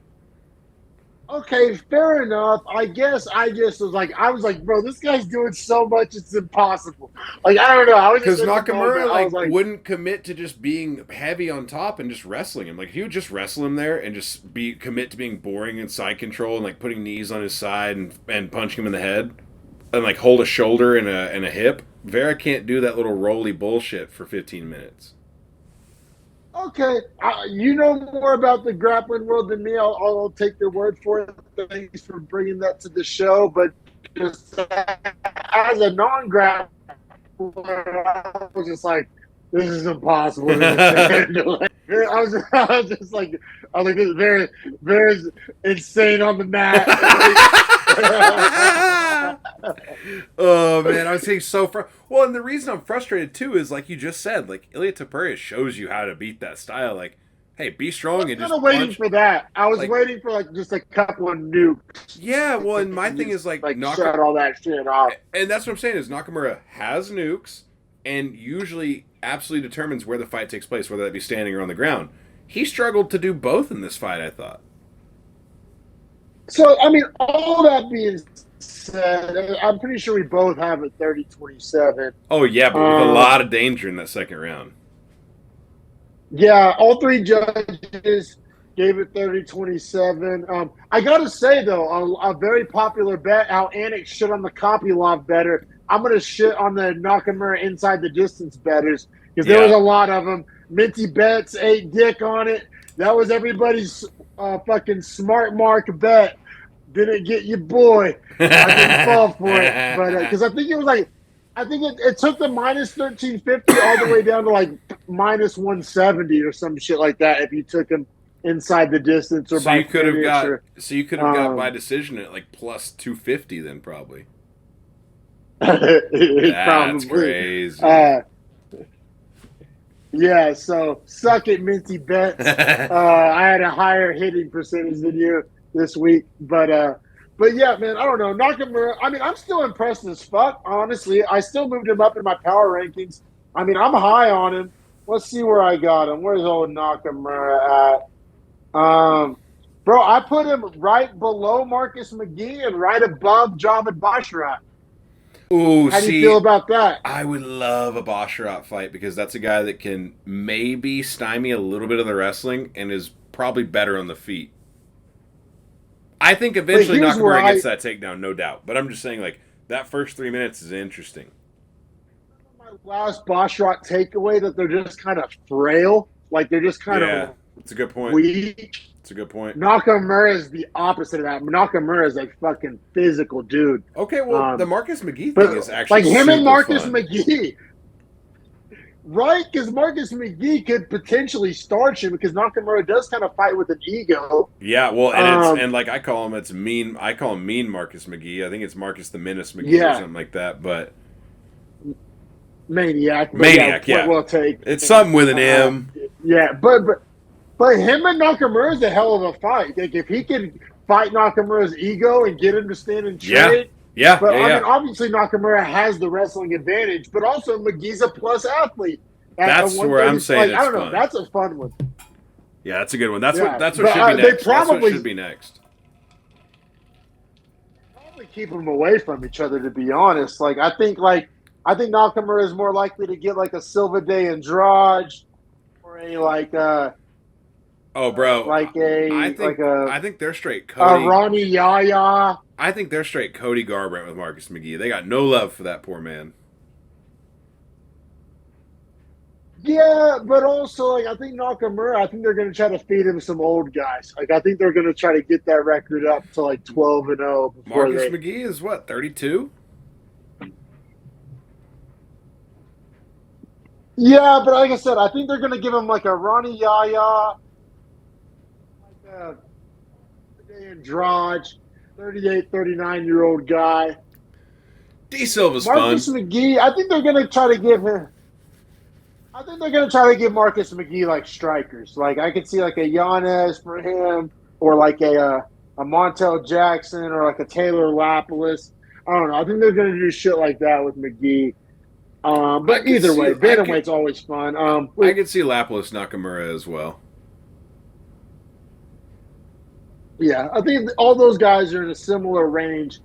Speaker 1: Okay, fair enough. I guess I just was like, bro, this guy's doing so much, it's impossible. Like, I don't know.
Speaker 2: Because Nakamura wouldn't commit to just being heavy on top and just wrestling him. Like, if he would just wrestle him there and just commit to being boring and side control and like putting knees on his side and punching him in the head and like hold a shoulder and a hip, Vera can't do that little roly bullshit for 15 minutes.
Speaker 1: Okay, you know more about the grappling world than me. I'll take your word for it. Thanks for bringing that to the show. But just as a non-grappler, I was just like, this is impossible. I was just like, I was like, this is very, very insane on the mat.
Speaker 2: Oh man, I was saying well, and the reason I'm frustrated too is like you just said, like Ilia Topuria shows you how to beat that style. Like, hey, be strong and
Speaker 1: I was
Speaker 2: just
Speaker 1: waiting
Speaker 2: punch.
Speaker 1: for that. I was
Speaker 2: Like,
Speaker 1: waiting for like just a couple of nukes.
Speaker 2: yeah, well, and my thing is like
Speaker 1: Shut all that shit off.
Speaker 2: and that's what I'm saying is Nakamura has nukes and usually absolutely determines where the fight takes place, whether that be standing or on the ground. He struggled to do both in this fight, I thought.
Speaker 1: So, I mean, all that being said, I'm pretty sure we both have a 30-27.
Speaker 2: Oh yeah, but with a lot of danger in that second round.
Speaker 1: Yeah, all three judges gave it 30-27. I got to say, though, a very popular bet, how Anik shit on the Kopylov better. I'm going to shit on the Nakamura inside the distance betters because there was a lot of them. Minty Bets ate dick on it. That was everybody's fucking smart mark bet. Didn't get your boy. I didn't fall for it. But because I think it was like, I think it took the minus 1350 all the way down to like minus 170 or some shit like that if you took him inside the distance or
Speaker 2: so
Speaker 1: by
Speaker 2: you could have got
Speaker 1: or,
Speaker 2: so you could have got by decision at like plus 250 then probably. That's crazy.
Speaker 1: Yeah, so suck it, Minty Bets. I had a higher hitting percentage than you this week, but yeah, man, I don't know. Nakamura, I mean, I'm still impressed as fuck, honestly. I still moved him up in my power rankings. I mean, I'm high on him. Let's see where I got him. Where's old Nakamura at? Bro, I put him right below Marcus McGee and right above Javid Basharat.
Speaker 2: Ooh,
Speaker 1: how do you feel about that?
Speaker 2: I would love a Basharat fight because that's a guy that can maybe stymie a little bit of the wrestling and is probably better on the feet. I think eventually Nakamura gets that takedown, no doubt. But I'm just saying, like, that first 3 minutes is interesting.
Speaker 1: My last Basharat takeaway that they're just kind of frail. Like, they're just kind of
Speaker 2: it's a good point.
Speaker 1: Weak.
Speaker 2: It's a good point.
Speaker 1: Nakamura is the opposite of that. Nakamura is a fucking physical dude.
Speaker 2: Okay, well, the Marcus McGee thing is actually
Speaker 1: like him and Marcus
Speaker 2: fun.
Speaker 1: McGee. Right? Because Marcus McGee could potentially starch him because Nakamura does kind of fight with an ego.
Speaker 2: Yeah, well, and and like I call him, it's mean. I call him Mean Marcus McGee. I think it's Marcus the Menace McGee or something like that. But
Speaker 1: Maniac,
Speaker 2: yeah.
Speaker 1: Well, take
Speaker 2: it's something with an M.
Speaker 1: Yeah, but him and Nakamura is a hell of a fight. Like if he can fight Nakamura's ego and get him to stand and trade.
Speaker 2: Yeah.
Speaker 1: But I mean, obviously Nakamura has the wrestling advantage, but also McGee's a plus athlete.
Speaker 2: That's where I'm saying it's
Speaker 1: I don't know.
Speaker 2: fun.
Speaker 1: That's a fun one.
Speaker 2: Yeah, that's a good one. That's what should be next. That's what should be next.
Speaker 1: Probably keep them away from each other, to be honest. I think Nakamura is more likely to get like a Silva de Andrade or a
Speaker 2: oh, bro! I think they're straight Cody.
Speaker 1: Ronnie Yaya.
Speaker 2: I think they're straight Cody Garbrandt with Marcus McGee. They got no love for that poor man.
Speaker 1: Yeah, but also I think Nakamura. I think they're going to try to feed him some old guys. I think they're going to try to get that record up to 12-0.
Speaker 2: Marcus McGee is what 32.
Speaker 1: Yeah, but like I said, I think they're going to give him like a Ronnie Yaya, like a Andrade, 38, 39-year-old guy.
Speaker 2: D Silva's
Speaker 1: Marcus
Speaker 2: fun.
Speaker 1: McGee, I think they're going to try to give him. I think they're going to try to give Marcus McGee like strikers. Like I could see like a Yanez for him, or like a Montel Jackson, or like a Taylor Lapilus. I don't know. I think they're going to do shit like that with McGee. But either way, bantamweight's always fun.
Speaker 2: I could see Lapilus Nakamura as well.
Speaker 1: Yeah, I think all those guys are in a similar range,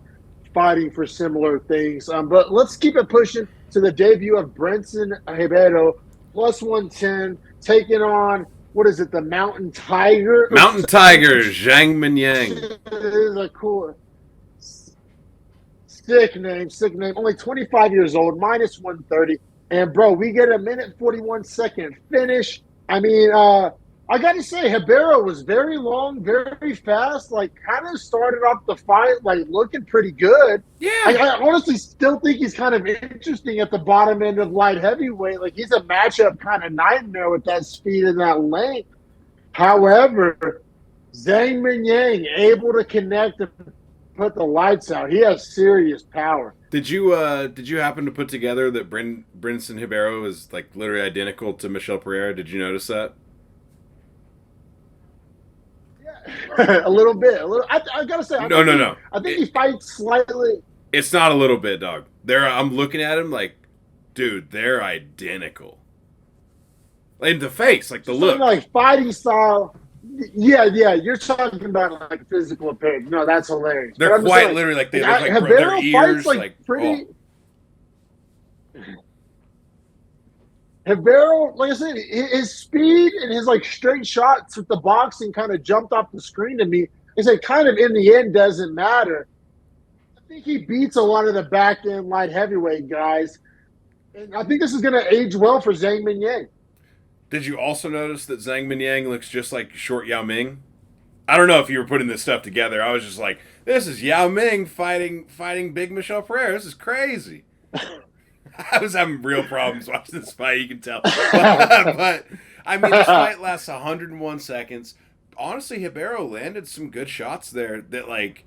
Speaker 1: fighting for similar things. But let's keep it pushing to the debut of Brenson Ribeiro, plus 110, taking on, what is it, the Mountain Tiger?
Speaker 2: Mountain Tiger, Zhang Mingyang.
Speaker 1: It is a cool, sick name. Only 25 years old, minus 130. And, bro, we get a minute 41 second finish. I mean, I got to say, Ribeiro was very long, very fast. Like, kind of started off the fight like looking pretty good.
Speaker 2: Yeah.
Speaker 1: I honestly still think he's kind of interesting at the bottom end of light heavyweight. Like, he's a matchup kind of nightmare with that speed and that length. However, Zhang Mingyang able to connect and put the lights out. He has serious power.
Speaker 2: Did you happen to put together that Brinson Ribeiro is like literally identical to Michel Pereira? Did you notice that?
Speaker 1: A little bit. A little. I gotta say,
Speaker 2: No.
Speaker 1: I think he fights slightly.
Speaker 2: It's not a little bit, dog. I'm looking at him like, dude, they're identical. In the face, like the look,
Speaker 1: like fighting style. Yeah. You're talking about like physical appearance. No, that's hilarious.
Speaker 2: They're quite literally like they look like their ears, like pretty.
Speaker 1: Oh. Ribeiro, like I said, his speed and his like straight shots with the boxing kind of jumped off the screen to me. I said, kind of in the end doesn't matter. I think he beats a lot of the back end light heavyweight guys, and I think this is going to age well for Zhang Mingyang.
Speaker 2: Did you also notice that Zhang Mingyang looks just like short Yao Ming? I don't know if you were putting this stuff together. I was just like, this is Yao Ming fighting big Michel Pereira. This is crazy. I was having real problems watching this fight, you can tell. But I mean, this fight lasts 101 seconds. Honestly, Ribeiro landed some good shots there that like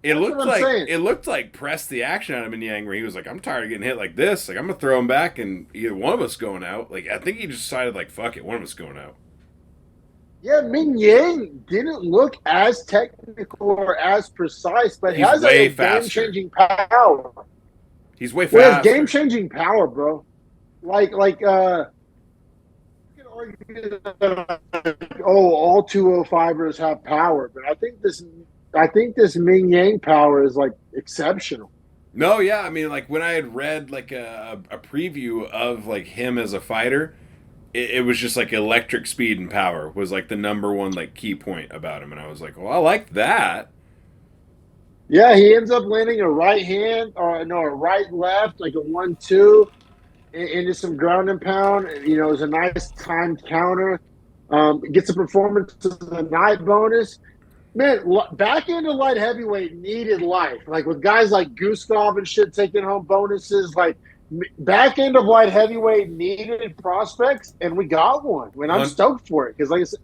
Speaker 2: it looked like press the action out of Mingyang where he was like, I'm tired of getting hit like this. Like I'm gonna throw him back and either one of us going out. Like I think he just decided like fuck it, one of us going out.
Speaker 1: Yeah, Mingyang didn't look as technical or as precise, but he has a game-changing power.
Speaker 2: He's way faster.
Speaker 1: Well, game-changing power, bro. Like, you can argue that, all 205ers have power, but I think this Mingyang power is like exceptional.
Speaker 2: No, yeah, I mean, like when I had read like a preview of like him as a fighter, it was just like electric speed and power was like the number one like key point about him, and I was like, well, I like that.
Speaker 1: Yeah, he ends up landing a right hand, or no, a right left, like a 1-2 into some ground and pound. You know, it was a nice timed counter. Gets a performance to the night bonus. Man, back into light heavyweight needed life. Like with guys like Guskov and shit taking home bonuses, like back end of light heavyweight needed prospects, and we got one. I mean, I'm stoked for it because, like I said,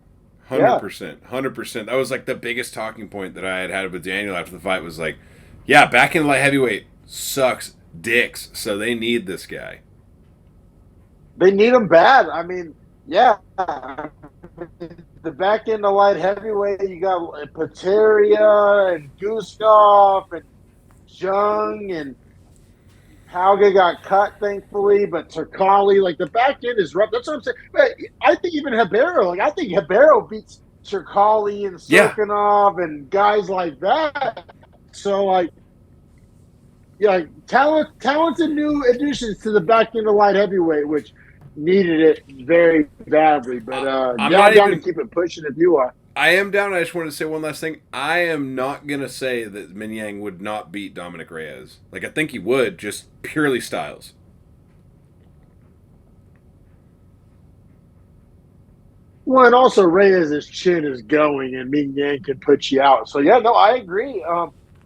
Speaker 2: 100%. That was like the biggest talking point that I had with Daniel after the fight was like, yeah, back in light heavyweight sucks dicks, so they need this guy.
Speaker 1: They need him bad. I mean, yeah. The back end of light heavyweight, you got Pateria and Guskov and Zhang and Hauge got cut, thankfully, but Turkali, like the back end is rough. That's what I'm saying. But I think even Ribeiro, I think Ribeiro beats Turkali and Sirkunov and guys like that. So, like, yeah, talented new additions to the back end of light heavyweight, which needed it very badly. But I'm down to keep it pushing if you are.
Speaker 2: I am down. I just wanted to say one last thing. I am not going to say that Mingyang would not beat Dominic Reyes. Like, I think he would, just purely styles.
Speaker 1: Well, and also Reyes' chin is going, and Mingyang can put you out. So, yeah, no, I agree.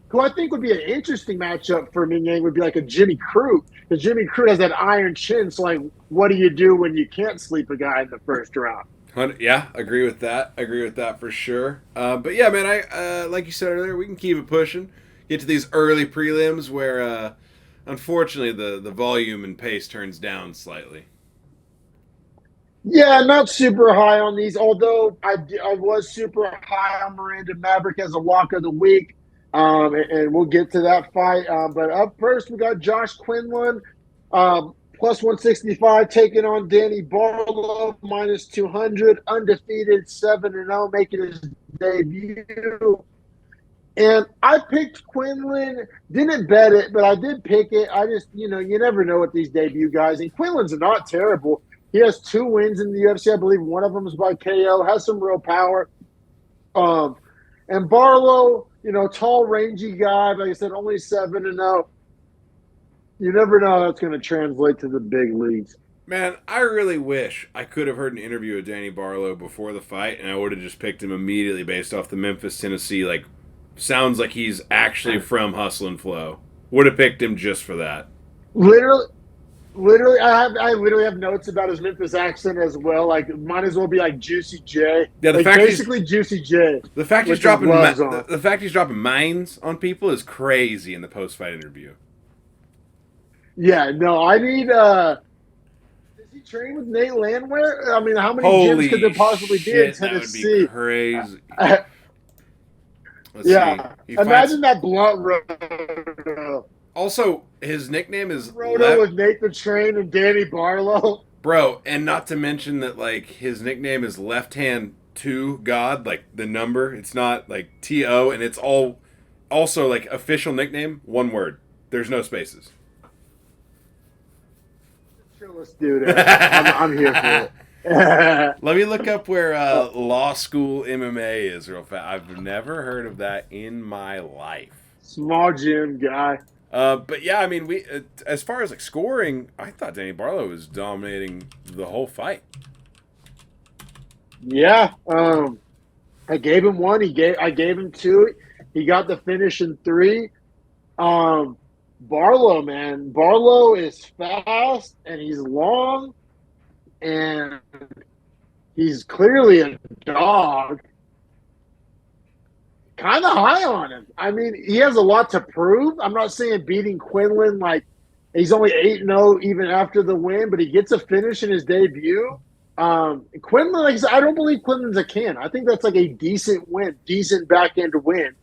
Speaker 1: Who I think would be an interesting matchup for Mingyang would be like a Jimmy Crute. Because Jimmy Crute has that iron chin, so, like, what do you do when you can't sleep a guy in the first round?
Speaker 2: Yeah, agree with that. For sure. But yeah, man, I like you said earlier, we can keep it pushing. Get to these early prelims where, unfortunately, the volume and pace turns down slightly.
Speaker 1: Yeah, not super high on these. Although I was super high on Miranda Maverick as a lock of the week, and we'll get to that fight. But up first, we got Josh Quinlan. Plus 165 taking on Danny Barlow, minus 200, undefeated 7-0, making his debut. And I picked Quinlan, didn't bet it, but I did pick it. I just, you never know with these debut guys. And Quinlan's not terrible. He has 2 wins in the UFC. I believe one of them is by KO, has some real power. And Barlow, tall, rangy guy, like I said, only 7-0. You never know how that's going to translate to the big leagues.
Speaker 2: Man, I really wish I could have heard an interview with Danny Barlow before the fight, and I would have just picked him immediately based off the Memphis, Tennessee. Like, sounds like he's actually from Hustle and Flow. Would have picked him just for that.
Speaker 1: Literally, I literally have notes about his Memphis accent as well. Like, might as well be like Juicy J.
Speaker 2: Yeah,
Speaker 1: like basically Juicy J.
Speaker 2: The fact he's dropping the fact he's dropping mines on people is crazy in the post fight interview.
Speaker 1: Yeah, no, I need. Does he train with Nate Landwehr? I mean, how many gyms could there possibly be in Tennessee?
Speaker 2: That would be crazy.
Speaker 1: Yeah, imagine that blunt road.
Speaker 2: Also, his nickname is
Speaker 1: Roto with Nathan Train and Danny Barlow.
Speaker 2: Bro, and not to mention that, like, his nickname is Left Hand to God, like the number. It's not like T-O, and it's all also like official nickname, one word. There's no spaces.
Speaker 1: Let's do that. I'm here for it.
Speaker 2: Let me look up where law school MMA is real fast. I've never heard of that in my life.
Speaker 1: Small gym guy.
Speaker 2: But yeah, I mean, we as far as like scoring, I thought Danny Barlow was dominating the whole fight.
Speaker 1: Yeah, I gave him one. I gave him two. He got the finish in three. Barlow, man, Barlow is fast and he's long, and he's clearly a dog. Kind of high on him. I mean, he has a lot to prove. I'm not saying beating Quinlan, like, he's only 8-0 even after the win, but he gets a finish in his debut. Quinlan, like I said, I don't believe Quinlan's a can. I think that's like a decent win, decent back end win.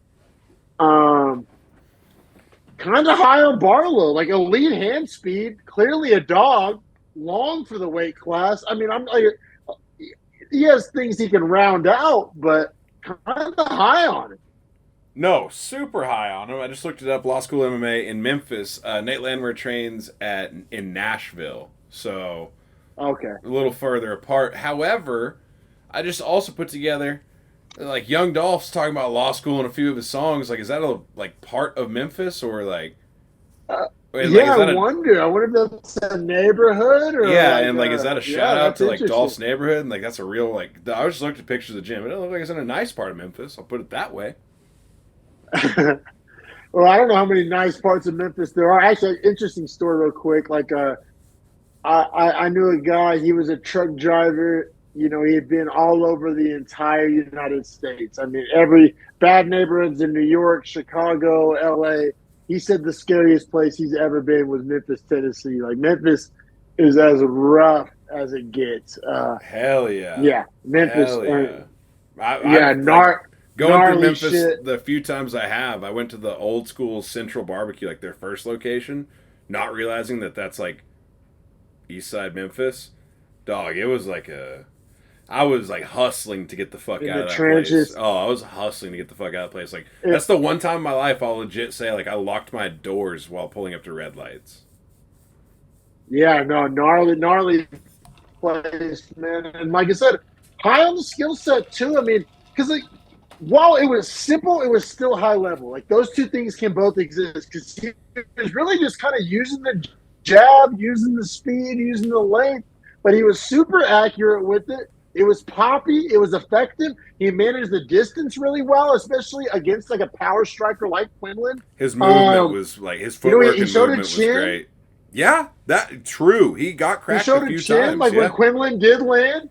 Speaker 1: Kind of high on Barlow, like elite hand speed, clearly a dog, long for the weight class. I mean, I'm like, he has things he can round out, but kind of high on him.
Speaker 2: No, super high on him. I just looked it up. Law School MMA in Memphis. Nate Landwehr trains in Nashville, so
Speaker 1: okay,
Speaker 2: a little further apart. However, I just also put together like Young Dolph's talking about law school in a few of his songs. Like, is that a like part of Memphis or like?
Speaker 1: Yeah, I wonder. I wonder if that's a neighborhood or
Speaker 2: yeah,
Speaker 1: like,
Speaker 2: and like, is that a shout out to like Dolph's
Speaker 1: interesting.
Speaker 2: neighborhood? And like, that's a real like. I just looked at pictures of the gym. It doesn't look like it's in a nice part of Memphis. I'll put it that way.
Speaker 1: Well, I don't know how many nice parts of Memphis there are. Actually, interesting story, real quick. Like, I knew a guy. He was a truck driver. You know, he had been all over the entire United States. I mean, every bad neighborhoods in New York, Chicago, LA. He said the scariest place he's ever been was Memphis, Tennessee. Like, Memphis is as rough as it gets.
Speaker 2: Hell yeah.
Speaker 1: Yeah, Memphis.
Speaker 2: Hell yeah.
Speaker 1: Going
Speaker 2: through Memphis
Speaker 1: shit.
Speaker 2: the few times I went to the old school Central Barbecue, like their first location, not realizing that that's like East Side Memphis. Dog, it was like I was like hustling to get the fuck out of that
Speaker 1: trenches.
Speaker 2: place. Oh, I was hustling to get the fuck out of the place. Like, that's the one time in my life I'll legit say like I locked my doors while pulling up to red lights.
Speaker 1: Yeah, no, gnarly place, man. And like I said, high on the skill set too. I mean, because like, while it was simple, it was still high level. Like, those two things can both exist, because he was really just kind of using the jab, using the speed, using the length, but he was super accurate with it. It was poppy. It was effective. He managed the distance really well, especially against like a power striker like Quinlan.
Speaker 2: His movement was like, his footwork and movement was great. Yeah, that true. He got cracked a few times.
Speaker 1: Like when Quinlan did land.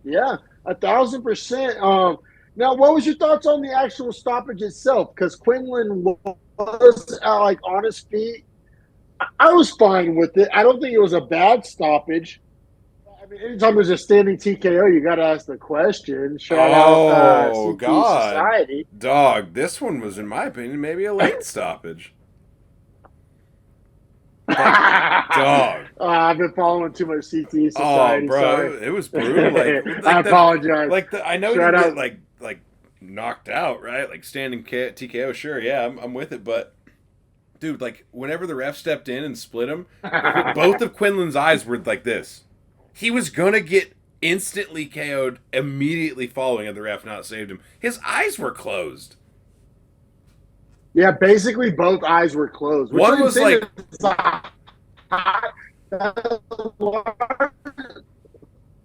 Speaker 1: Yeah, 1,000%. Now, what was your thoughts on the actual stoppage itself? Because Quinlan was like on his feet. I was fine with it. I don't think it was a bad stoppage. I mean, anytime there's a standing TKO, you got to ask the question. Shout out CT
Speaker 2: God.
Speaker 1: Society.
Speaker 2: Dog, this one was, in my opinion, maybe a late stoppage. Dog.
Speaker 1: I've been following too much CT Society.
Speaker 2: Oh, bro,
Speaker 1: sorry.
Speaker 2: It was brutal. Like
Speaker 1: I apologize.
Speaker 2: Like, I know you get like knocked out, right? Like standing TKO, sure, yeah, I'm with it, but dude, like whenever the ref stepped in and split him, both of Quinlan's eyes were like this. He was gonna get instantly KO'd immediately following, and the ref not saved him. His eyes were closed.
Speaker 1: Yeah, basically both eyes were closed.
Speaker 2: One was like,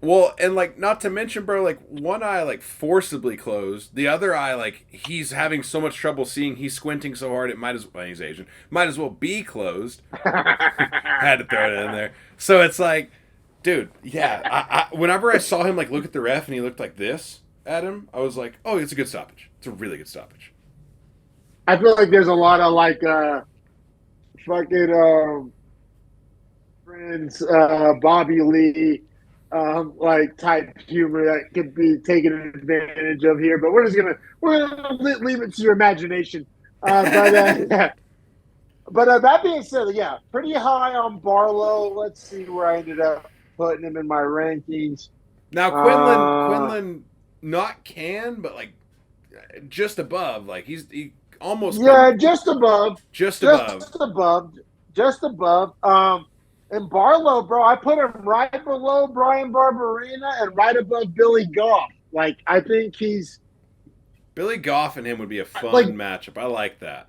Speaker 2: Well, and like not to mention, bro, like one eye like forcibly closed, the other eye like he's having so much trouble seeing, he's squinting so hard it might as well, he's Asian, might as well be closed. Had to throw it in there. So it's like, dude, yeah. Whenever I saw him like look at the ref and he looked like this at him, I was like, oh, it's a good stoppage. It's a really good stoppage.
Speaker 1: I feel like there's a lot of like fucking friends, Bobby Lee, like type humor that could be taken advantage of here. But we're gonna leave it to your imagination. But that being said, yeah, pretty high on Barlow. Let's see where I ended up putting him in my rankings.
Speaker 2: Now Quinlan, not can, but like just above. Like he almost
Speaker 1: just above,
Speaker 2: just above,
Speaker 1: just above. And Barlow, bro, I put him right below Brian Barberena and right above Billy Goff. Like I think he's
Speaker 2: Billy Goff and him would be a fun matchup. I like that.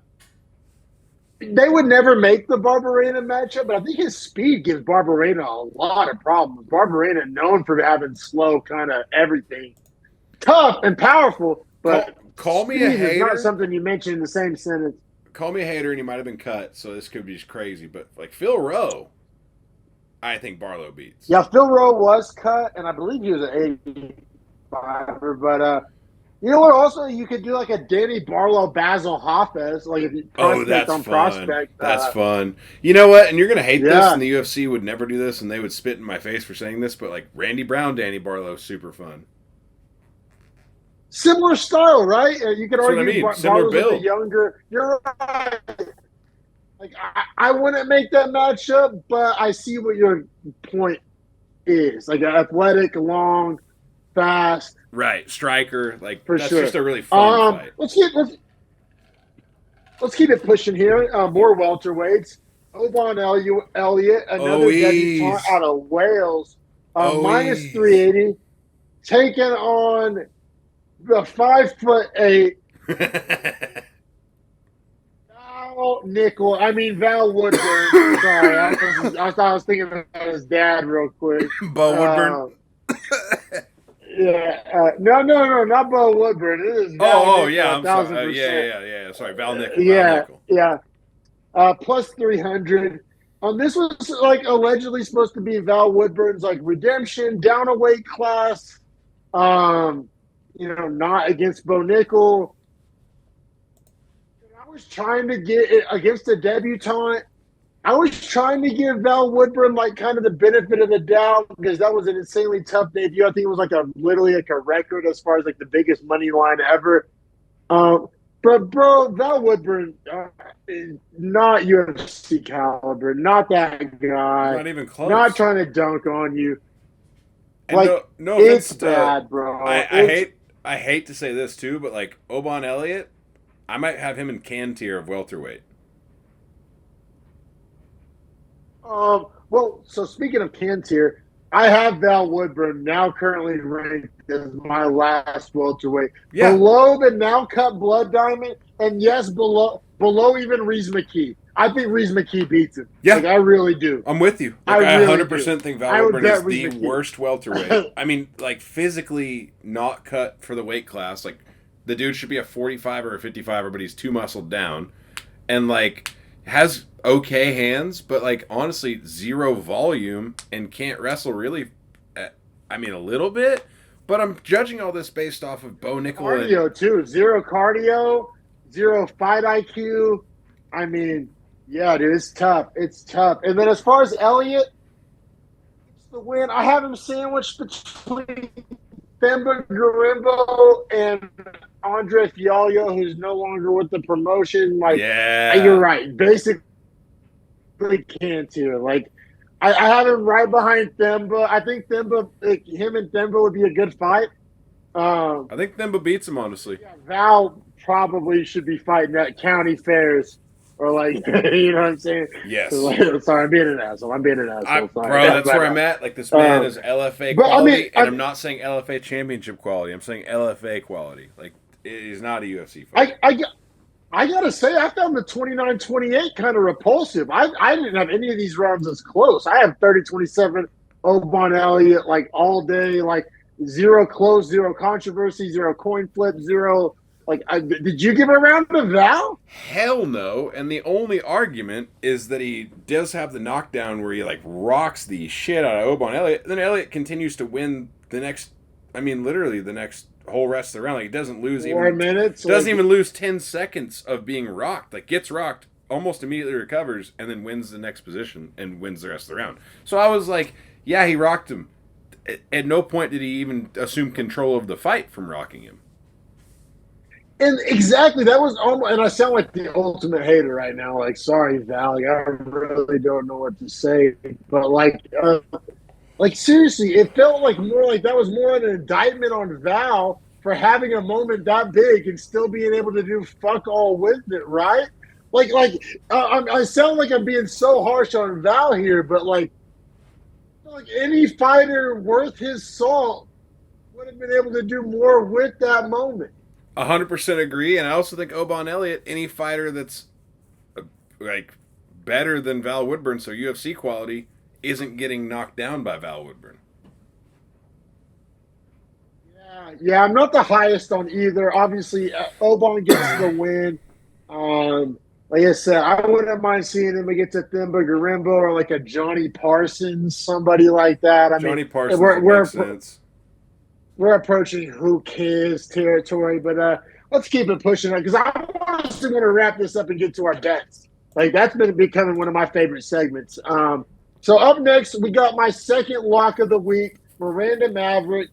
Speaker 1: They would never make the Barberena matchup, but I think his speed gives Barberena a lot of problems. Barberena known for having slow kind of everything, tough and powerful, but
Speaker 2: call me a hater.
Speaker 1: Not something you mentioned in the same sentence.
Speaker 2: Call me a hater, and he might have been cut, so this could be just crazy. But like Phil Rowe, I think Barlow beats.
Speaker 1: Yeah, Phil Rowe was cut, and I believe he was an 85er, but you know what? Also, you could do like a Danny Barlow, Basil Hafez, like if you prospect on
Speaker 2: fun.
Speaker 1: prospect.
Speaker 2: That's fun. You know what? And you're gonna hate this, and the UFC would never do this, and they would spit in my face for saying this. But like Randy Brown, Danny Barlow, super fun.
Speaker 1: Similar style, right? You could argue
Speaker 2: similar build.
Speaker 1: Younger. You're right. Like I wouldn't make that matchup, but I see what your point is. Like athletic, long, fast.
Speaker 2: Right, striker, like
Speaker 1: for
Speaker 2: that's
Speaker 1: sure.
Speaker 2: Just a really fun fight.
Speaker 1: Let's keep it pushing here. More welterweights. Oban Elliott, another debutant out of Wales, minus 380, taking on the 5'8" Val Woodburn. Sorry, I thought I was thinking about his dad real quick.
Speaker 2: Bo Woodburn.
Speaker 1: No, not Bo Woodburn. It is
Speaker 2: Val yeah, I'm sorry. Yeah. Sorry, Val Nickel.
Speaker 1: Yeah. Plus 300. This was like allegedly supposed to be Val Woodburn's like redemption, down a weight class. Not against Bo Nickel. I was trying to get it against a debutante. I was trying to give Val Woodburn like kind of the benefit of the doubt because that was an insanely tough debut. I think it was like literally a record as far as like the biggest money line ever. But bro, Val Woodburn, is not UFC caliber, not that guy.
Speaker 2: Not even close.
Speaker 1: Not trying to dunk on you.
Speaker 2: And
Speaker 1: like it's bad, bro.
Speaker 2: I hate to say this too, but like Oban Elliott, I might have him in can tier of welterweight.
Speaker 1: Well, so speaking of can tier, I have Val Woodburn now currently ranked as my last welterweight. Yeah. Below the now cut Blood Diamond, and yes, below even Reese McKee. I think Reese McKee beats him.
Speaker 2: Yeah.
Speaker 1: Like, I really do.
Speaker 2: I'm with you. Like, I 100% think Val Woodburn is the worst welterweight. I mean, like, physically not cut for the weight class. Like, the dude should be a 45 or a 55er, but he's too muscled down. And, like, has okay hands, but, like, honestly, zero volume and can't wrestle really. I mean, a little bit. But I'm judging all this based off of Bo Nickel.
Speaker 1: Cardio, too. Zero cardio, zero fight IQ. I mean... Yeah, dude, it's tough. It's tough. And then as far as Elliott, it's the win. I have him sandwiched between Themba Garimbo and Andre Fialho, who's no longer with the promotion. Like, you're right. Basically, can't too. Like, I have him right behind Themba. I think him and Themba would be a good fight.
Speaker 2: I think Themba beats him, honestly.
Speaker 1: Yeah, Val probably should be fighting at county fairs. Or like, you know what I'm saying?
Speaker 2: Yes.
Speaker 1: So like, sorry, I'm being an asshole. Bro,
Speaker 2: that's where I'm at. Like, this man is LFA quality, and I'm not saying LFA championship quality. I'm saying LFA quality. Like, he's not a UFC fighter.
Speaker 1: I gotta say, I found the 29-28 kind of repulsive. I didn't have any of these rounds as close. I have 30-27 Oban Elliott like all day, like zero close, zero controversy, zero coin flip, zero. Like, did you give a round to Val?
Speaker 2: Hell no. And the only argument is that he does have the knockdown where he like rocks the shit out of Oban Elliott. Then Elliott continues to win the next, I mean, literally the next whole rest of the round. Like, he doesn't lose
Speaker 1: 4 minutes.
Speaker 2: doesn't even lose 10 seconds of being rocked. Like, gets rocked, almost immediately recovers, and then wins the next position and wins the rest of the round. So I was like, yeah, he rocked him. At no point did he even assume control of the fight from rocking him.
Speaker 1: And exactly, that was almost, and I sound like the ultimate hater right now. Like, sorry, Val, like, I really don't know what to say. But like seriously, it felt like more like that was more an indictment on Val for having a moment that big and still being able to do fuck all with it, right? I sound like I'm being so harsh on Val here, but like any fighter worth his salt would have been able to do more with that moment.
Speaker 2: 100% agree, and I also think Oban Elliott, any fighter that's like better than Val Woodburn, so UFC quality, isn't getting knocked down by Val Woodburn.
Speaker 1: Yeah, I'm not the highest on either. Obviously, Oban gets the win. Like I said, I wouldn't mind seeing him against a Thimba Garimbo or like a Johnny Parsons, somebody like that.
Speaker 2: Johnny Parsons makes sense.
Speaker 1: We're approaching who cares territory, but let's keep it pushing because I honestly want to wrap this up and get to our bets. Like, that's been becoming one of my favorite segments. So up next, we got my second lock of the week, Miranda Maverick.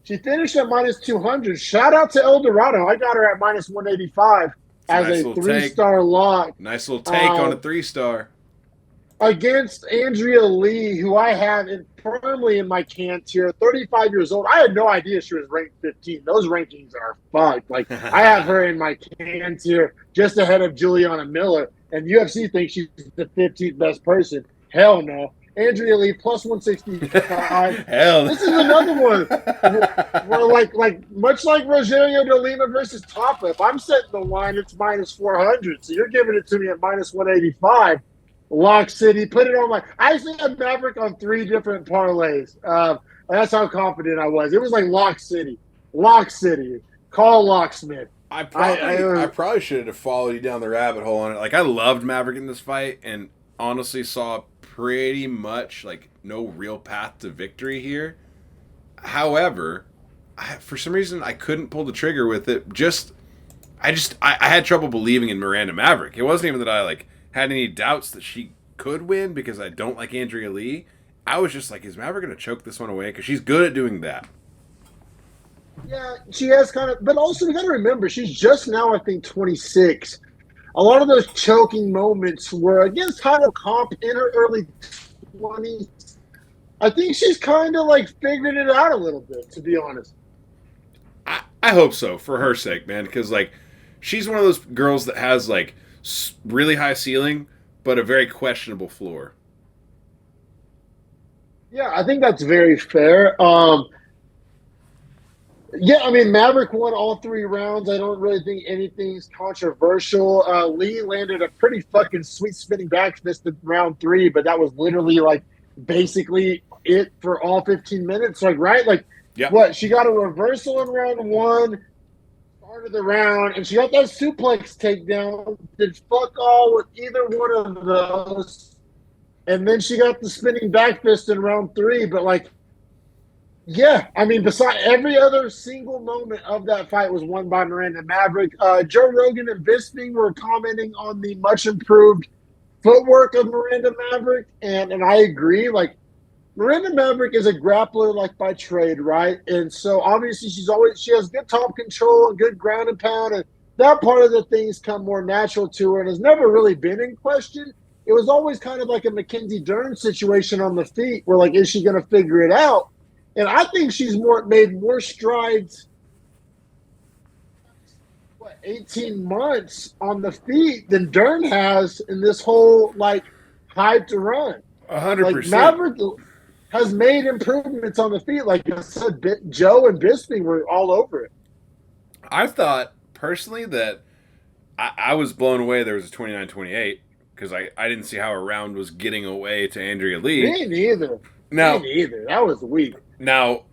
Speaker 1: She finished at minus 200. Shout out to El Dorado. I got her at minus 185 as
Speaker 2: nice
Speaker 1: a 3-star lock.
Speaker 2: Nice little take on a 3-star.
Speaker 1: Against Andrea Lee, who I have firmly in my can tier, 35 years old. I had no idea she was ranked 15. Those rankings are fucked. Like, I have her in my can tier just ahead of Juliana Miller, and UFC thinks she's the 15th best person. Hell no. Andrea Lee plus 165.
Speaker 2: Hell,
Speaker 1: this is another one where like much like Rogerio de Lima versus Tafa, if I'm setting the line, it's minus 400. So you're giving it to me at minus 185. Lock City, put it on my. I actually had Maverick on 3 different parlays. That's how confident I was. It was like Lock City, call Locksmith.
Speaker 2: I probably should have followed you down the rabbit hole on it. Like, I loved Maverick in this fight, and honestly saw pretty much like no real path to victory here. However, for some reason I couldn't pull the trigger with it. I had trouble believing in Miranda Maverick. It wasn't even that I like had any doubts that she could win because I don't like Andrea Lee. I was just like, is Maverick going to choke this one away? Because she's good at doing that.
Speaker 1: Yeah, she has kind of, but also we got to remember, she's just now, I think, 26. A lot of those choking moments were against title comp in her early 20s. I think she's kind of like figured it out a little bit, to be honest.
Speaker 2: I hope so, for her sake, man, because like she's one of those girls that has like really high ceiling, but a very questionable floor.
Speaker 1: Yeah, I think that's very fair. Yeah, I mean, Maverick won all 3 rounds. I don't really think anything's controversial. Lee landed a pretty fucking sweet spinning back fist in round 3, but that was literally like basically it for all 15 minutes. Like, right? Like,
Speaker 2: yep.
Speaker 1: What? She got a reversal in round 1. Of the round, and she got that suplex takedown. Did fuck all with either one of those, and then she got the spinning back fist in round 3. But like, yeah, I mean, beside every other single moment of that fight was won by Miranda Maverick. Joe Rogan and Bisping were commenting on the much improved footwork of Miranda Maverick, and I agree. Like, Miranda Maverick is a grappler like by trade, right? And so obviously she has good top control and good ground and pound, and that part of the things come more natural to her and has never really been in question. It was always kind of like a Mackenzie Dern situation on the feet where like, is she going to figure it out? And I think she's made more strides 18 months on the feet than Dern has in this whole like hyped run.
Speaker 2: 100%.
Speaker 1: Like, Maverick has made improvements on the feet. Like I said, Joe and Bisping were all over it.
Speaker 2: I thought personally that I was blown away there was a 29-28 because I didn't see how a round was getting away to Andrea Lee.
Speaker 1: Me neither. Me
Speaker 2: Now,
Speaker 1: neither. That was weak.
Speaker 2: now,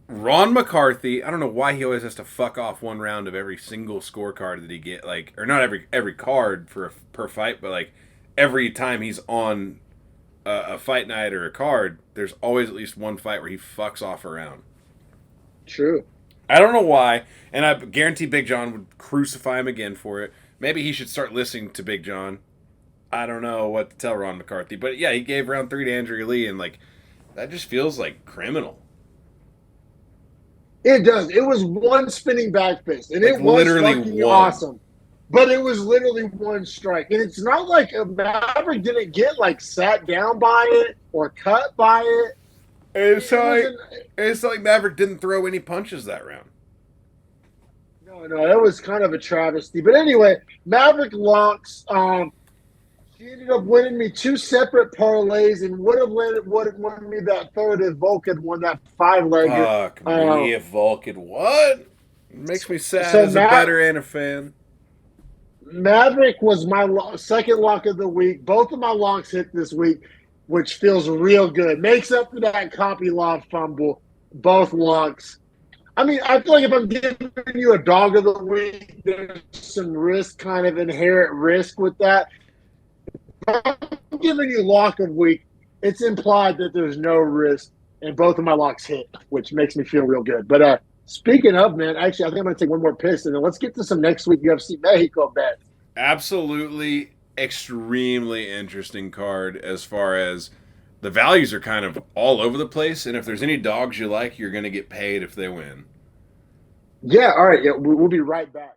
Speaker 2: Ron McCarthy, I don't know why he always has to fuck off one round of every single scorecard that he get, like, or not every card per fight, but like every time he's on a fight night or a card, there's always at least one fight where he fucks off a round.
Speaker 1: True.
Speaker 2: I don't know why, and I guarantee Big John would crucify him again for it. Maybe he should start listening to Big John. I don't know what to tell Ron McCarthy, but yeah, he gave round 3 to Andrea Lee, and like that just feels like criminal.
Speaker 1: It does. It was one spinning back fist, and
Speaker 2: Like
Speaker 1: it was
Speaker 2: literally
Speaker 1: fucking
Speaker 2: one.
Speaker 1: awesome. But it was literally one strike, and it's not like a Maverick didn't get like sat down by it or cut by it.
Speaker 2: It's like Maverick didn't throw any punches that round.
Speaker 1: No, that was kind of a travesty. But anyway, Maverick locks. She ended up winning me 2 separate parlays and would have won me that third if Vulcan won that 5-legger.
Speaker 2: Fuck me if Vulcan. What? It makes me sad as a better and a fan.
Speaker 1: Maverick was my second lock of the week. Both of my locks hit this week, which feels real good. Makes up for that copy law fumble. Both locks. I mean, I feel like if I'm giving you a dog of the week, there's some risk, kind of inherent risk with that. I'm giving you lock of week. It's implied that there's no risk, and both of my locks hit, which makes me feel real good. But speaking of, man, actually, I think I'm going to take one more piss, and then let's get to some next week UFC Mexico bets.
Speaker 2: Absolutely, extremely interesting card as far as the values are kind of all over the place, and if there's any dogs you like, you're going to get paid if they win.
Speaker 1: Yeah, all right. Yeah, we'll be right back.